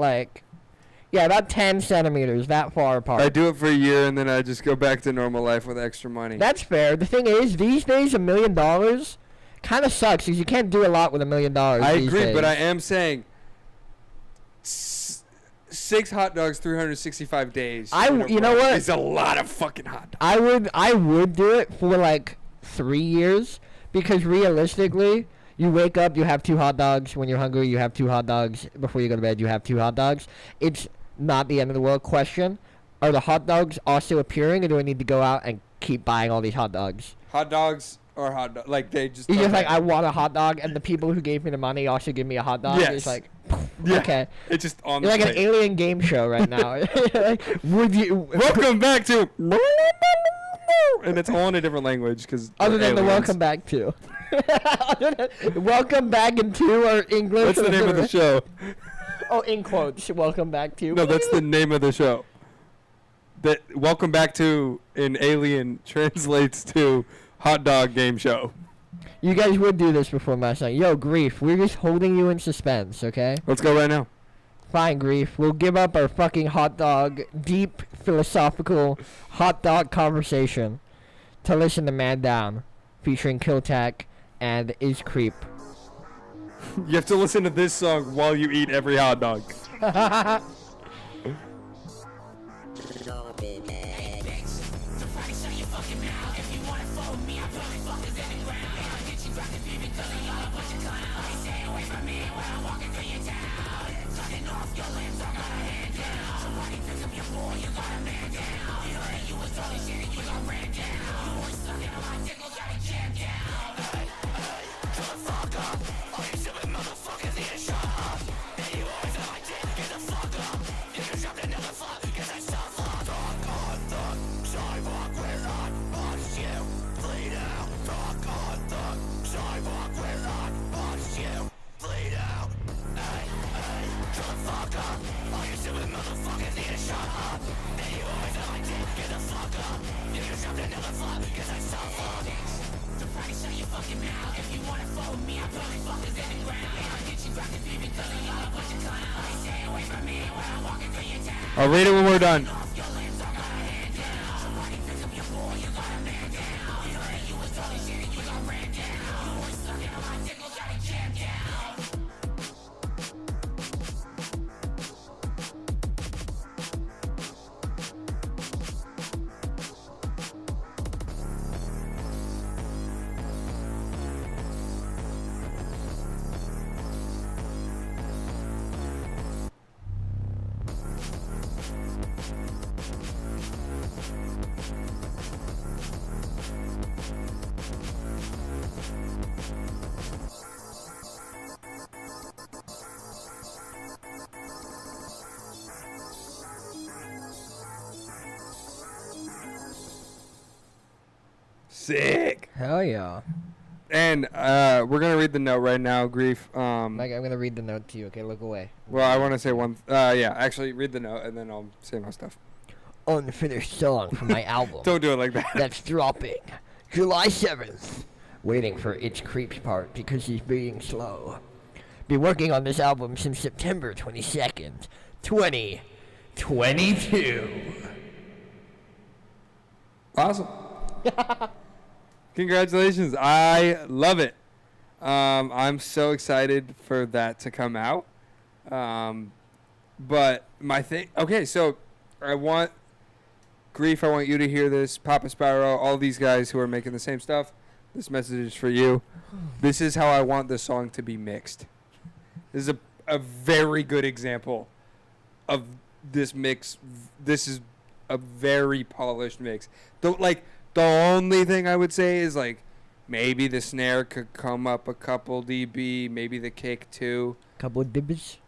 10 centimeters, that far apart. I do it for a year and then I just go back to normal life with extra money. That's fair. The thing is, these days, $1 million kind of sucks because you can't do a lot with $1 million. I these agree, days. but I am saying 6 hot dogs, 365 days. You know what? It's a lot of fucking hot dogs. I would do it for 3 years because realistically, you wake up, you have 2 hot dogs. When you're hungry, you have 2 hot dogs. Before you go to bed, you have 2 hot dogs. It's not the end of the world. Question: Are the hot dogs also appearing, or do I need to go out and keep buying all these hot dogs? Hot dogs or hot dog? Like they just. You're just like, I want a hot dog, and the people who gave me the money also give me a hot dog. Yes. It's like, Yeah. okay. It's just on You're the like an plate. alien game show right now. Like, would you? Welcome back to. And it's all in a different language because. Other than the welcome back to. Other than welcome back in two or English. What's the name of the show? Oh, in quotes. Welcome back to. No, that's the name of the show. That welcome back to in Alien translates to hot dog game show. You guys would do this before last night. Yo, Grief, we're just holding you in suspense, okay? Let's go right now. Fine, Grief. We'll give up our fucking hot dog, deep philosophical hot dog conversation to listen to Man Down, featuring Killtack and Is Creep. You have to listen to this song while you eat every hot dog. I'll read it when we're done. Sick. Hell yeah. And we're gonna read the note right now, Grief. Mike, I'm gonna read the note to you, okay? Look away. Well, I want to say one. Yeah, actually, read the note and then I'll say my stuff. Unfinished song from my album. Don't do it like that. That's dropping July 7th. Waiting for It's Creep's part because he's being slow. Been working on this album since September 22nd, 2022. Awesome. Congratulations. I love it. I'm so excited for that to come out. But my thing. Okay, so I want Grief. I want you to hear this. Papa Sparrow. All these guys who are making the same stuff. This message is for you. This is how I want the song to be mixed. This is a very good example of this mix. This is a very polished mix. The only thing I would say is like maybe the snare could come up a couple dB, maybe the kick too. Couple dibs.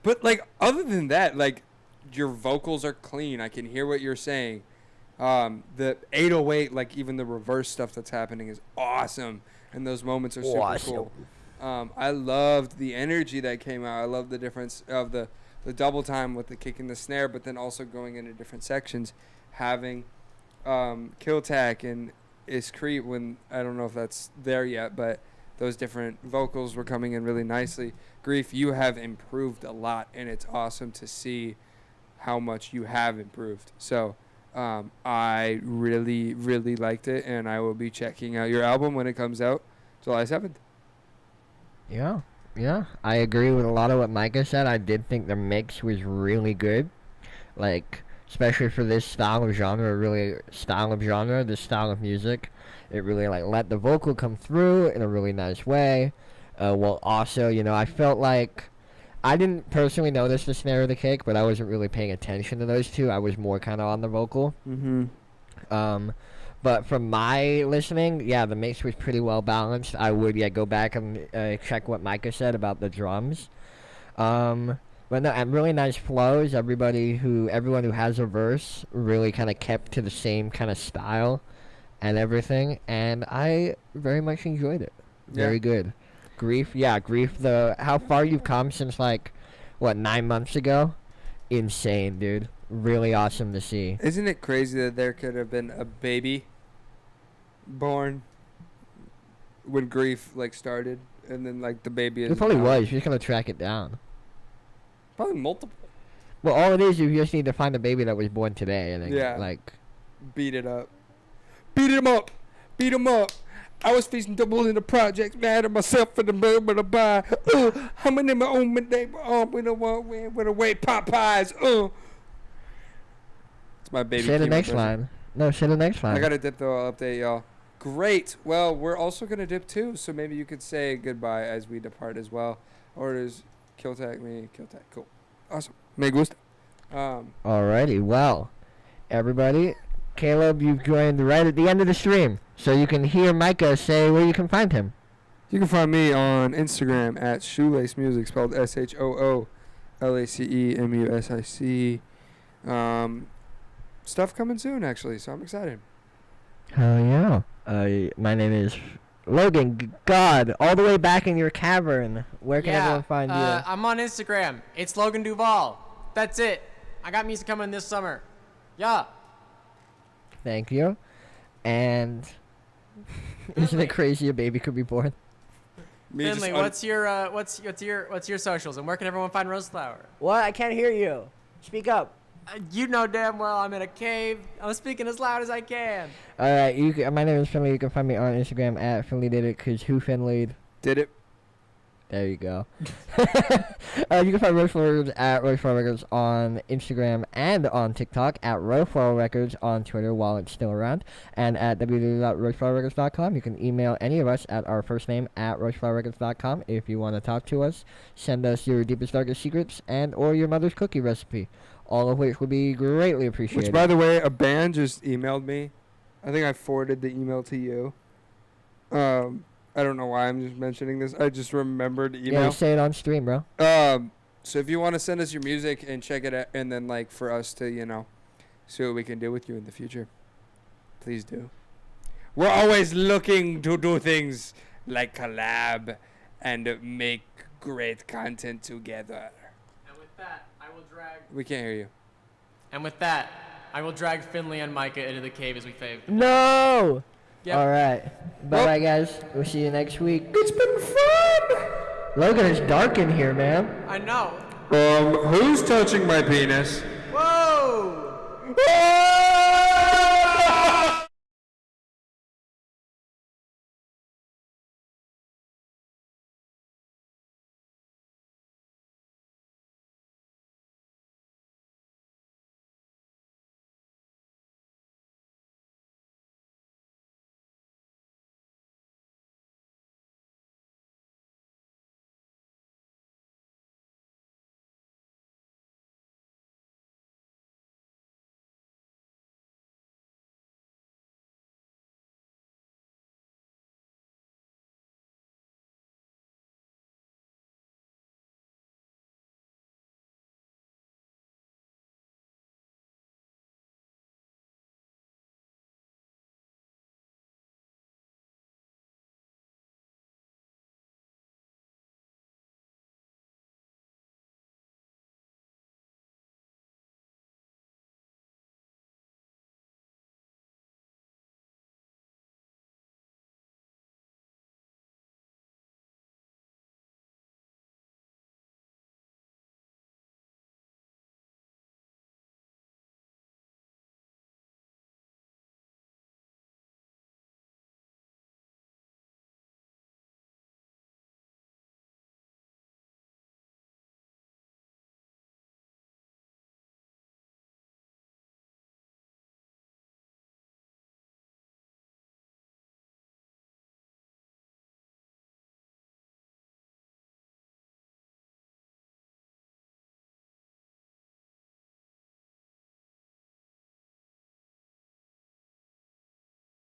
But like other than that, like your vocals are clean. I can hear what you're saying. The 808, like even the reverse stuff that's happening is awesome, and those moments are super cool. I loved the energy that came out. I love the difference of the double time with the kick and the snare, but then also going into different sections, having Killtack and Iscrete when I don't know if that's there yet, but those different vocals were coming in really nicely. Grief, you have improved a lot, and it's awesome to see how much you have improved. So I really, really liked it, and I will be checking out your album when it comes out July 7th. Yeah. I agree with a lot of what Micah said. I did think the mix was really good. Like, especially for this style of genre, this style of music. It really, like, let the vocal come through in a really nice way. Well, also, I felt like I didn't personally notice the snare or the kick, but I wasn't really paying attention to those two. I was more kind of on the vocal. But from my listening, yeah, the mix was pretty well balanced. I would, go back and check what Micah said about the drums. But no, and really nice flows. Everyone who has a verse really kind of kept to the same kind of style and everything, and I very much enjoyed it. Very good. Grief, how far you've come since 9 months ago? Insane, dude. Really awesome to see. Isn't it crazy that there could have been a baby born when Grief started, and then the baby is. It probably was. You're just gonna track it down. Probably multiple. Well, all it is, you just need to find a baby that was born today, and then beat it up. Beat him up. Beat him up. I was facing double in the projects, mad at myself for the moment to buy. I'm in my own neighbor. We don't want with away Popeyes. It's my baby. Say the next line. No, say the next line. I got a dip though. I'll update y'all. Great. Well, we're also gonna dip too, so maybe you could say goodbye as we depart as well. Or does Kill Tag me? Kill Tag. Cool. Awesome. Me gusta. Alrighty. Well, everybody, Caleb, you've joined right at the end of the stream, so you can hear Micah say where you can find him. You can find me on Instagram at Shoelace Music, spelled SHOOLACEMUSIC. Stuff coming soon, actually, so I'm excited. Hell yeah. My name is Logan. God, all the way back in your cavern. Where can everyone find you? I'm on Instagram. It's Logan Duval. That's it. I got music coming this summer. Yeah. Thank you. And isn't it crazy a baby could be born? Finlay, what's your socials, and where can everyone find Roseflower? What? I can't hear you. Speak up. You know damn well I'm in a cave. I'm speaking as loud as I can. All right, my name is Finlay. You can find me on Instagram at Finlay did it, cause who Finlay did it? There you go. You can find Roseflower Records at Roseflower Records on Instagram and on TikTok, at Roseflower Records on Twitter while it's still around, and at www.roseflowerrecords.com. You can email any of us at our first name at roseflowerrecords.com if you want to talk to us. Send us your deepest, darkest secrets and or your mother's cookie recipe, all of which would be greatly appreciated. Which, by the way, a band just emailed me. I think I forwarded the email to you. I don't know why I'm just mentioning this. I just remembered the email. Yeah, say it on stream, bro. So if you want to send us your music and check it out, and then for us to, see what we can do with you in the future, please do. We're always looking to do things like collab and make great content together. And with that, I will drag... We can't hear you. And with that, I will drag Finlay and Micah into the cave as we fave. No! Yep. All right. Bye-bye, guys. We'll see you next week. It's been fun! Logan, it's dark in here, man. I know. Who's touching my penis? Whoa! Ah!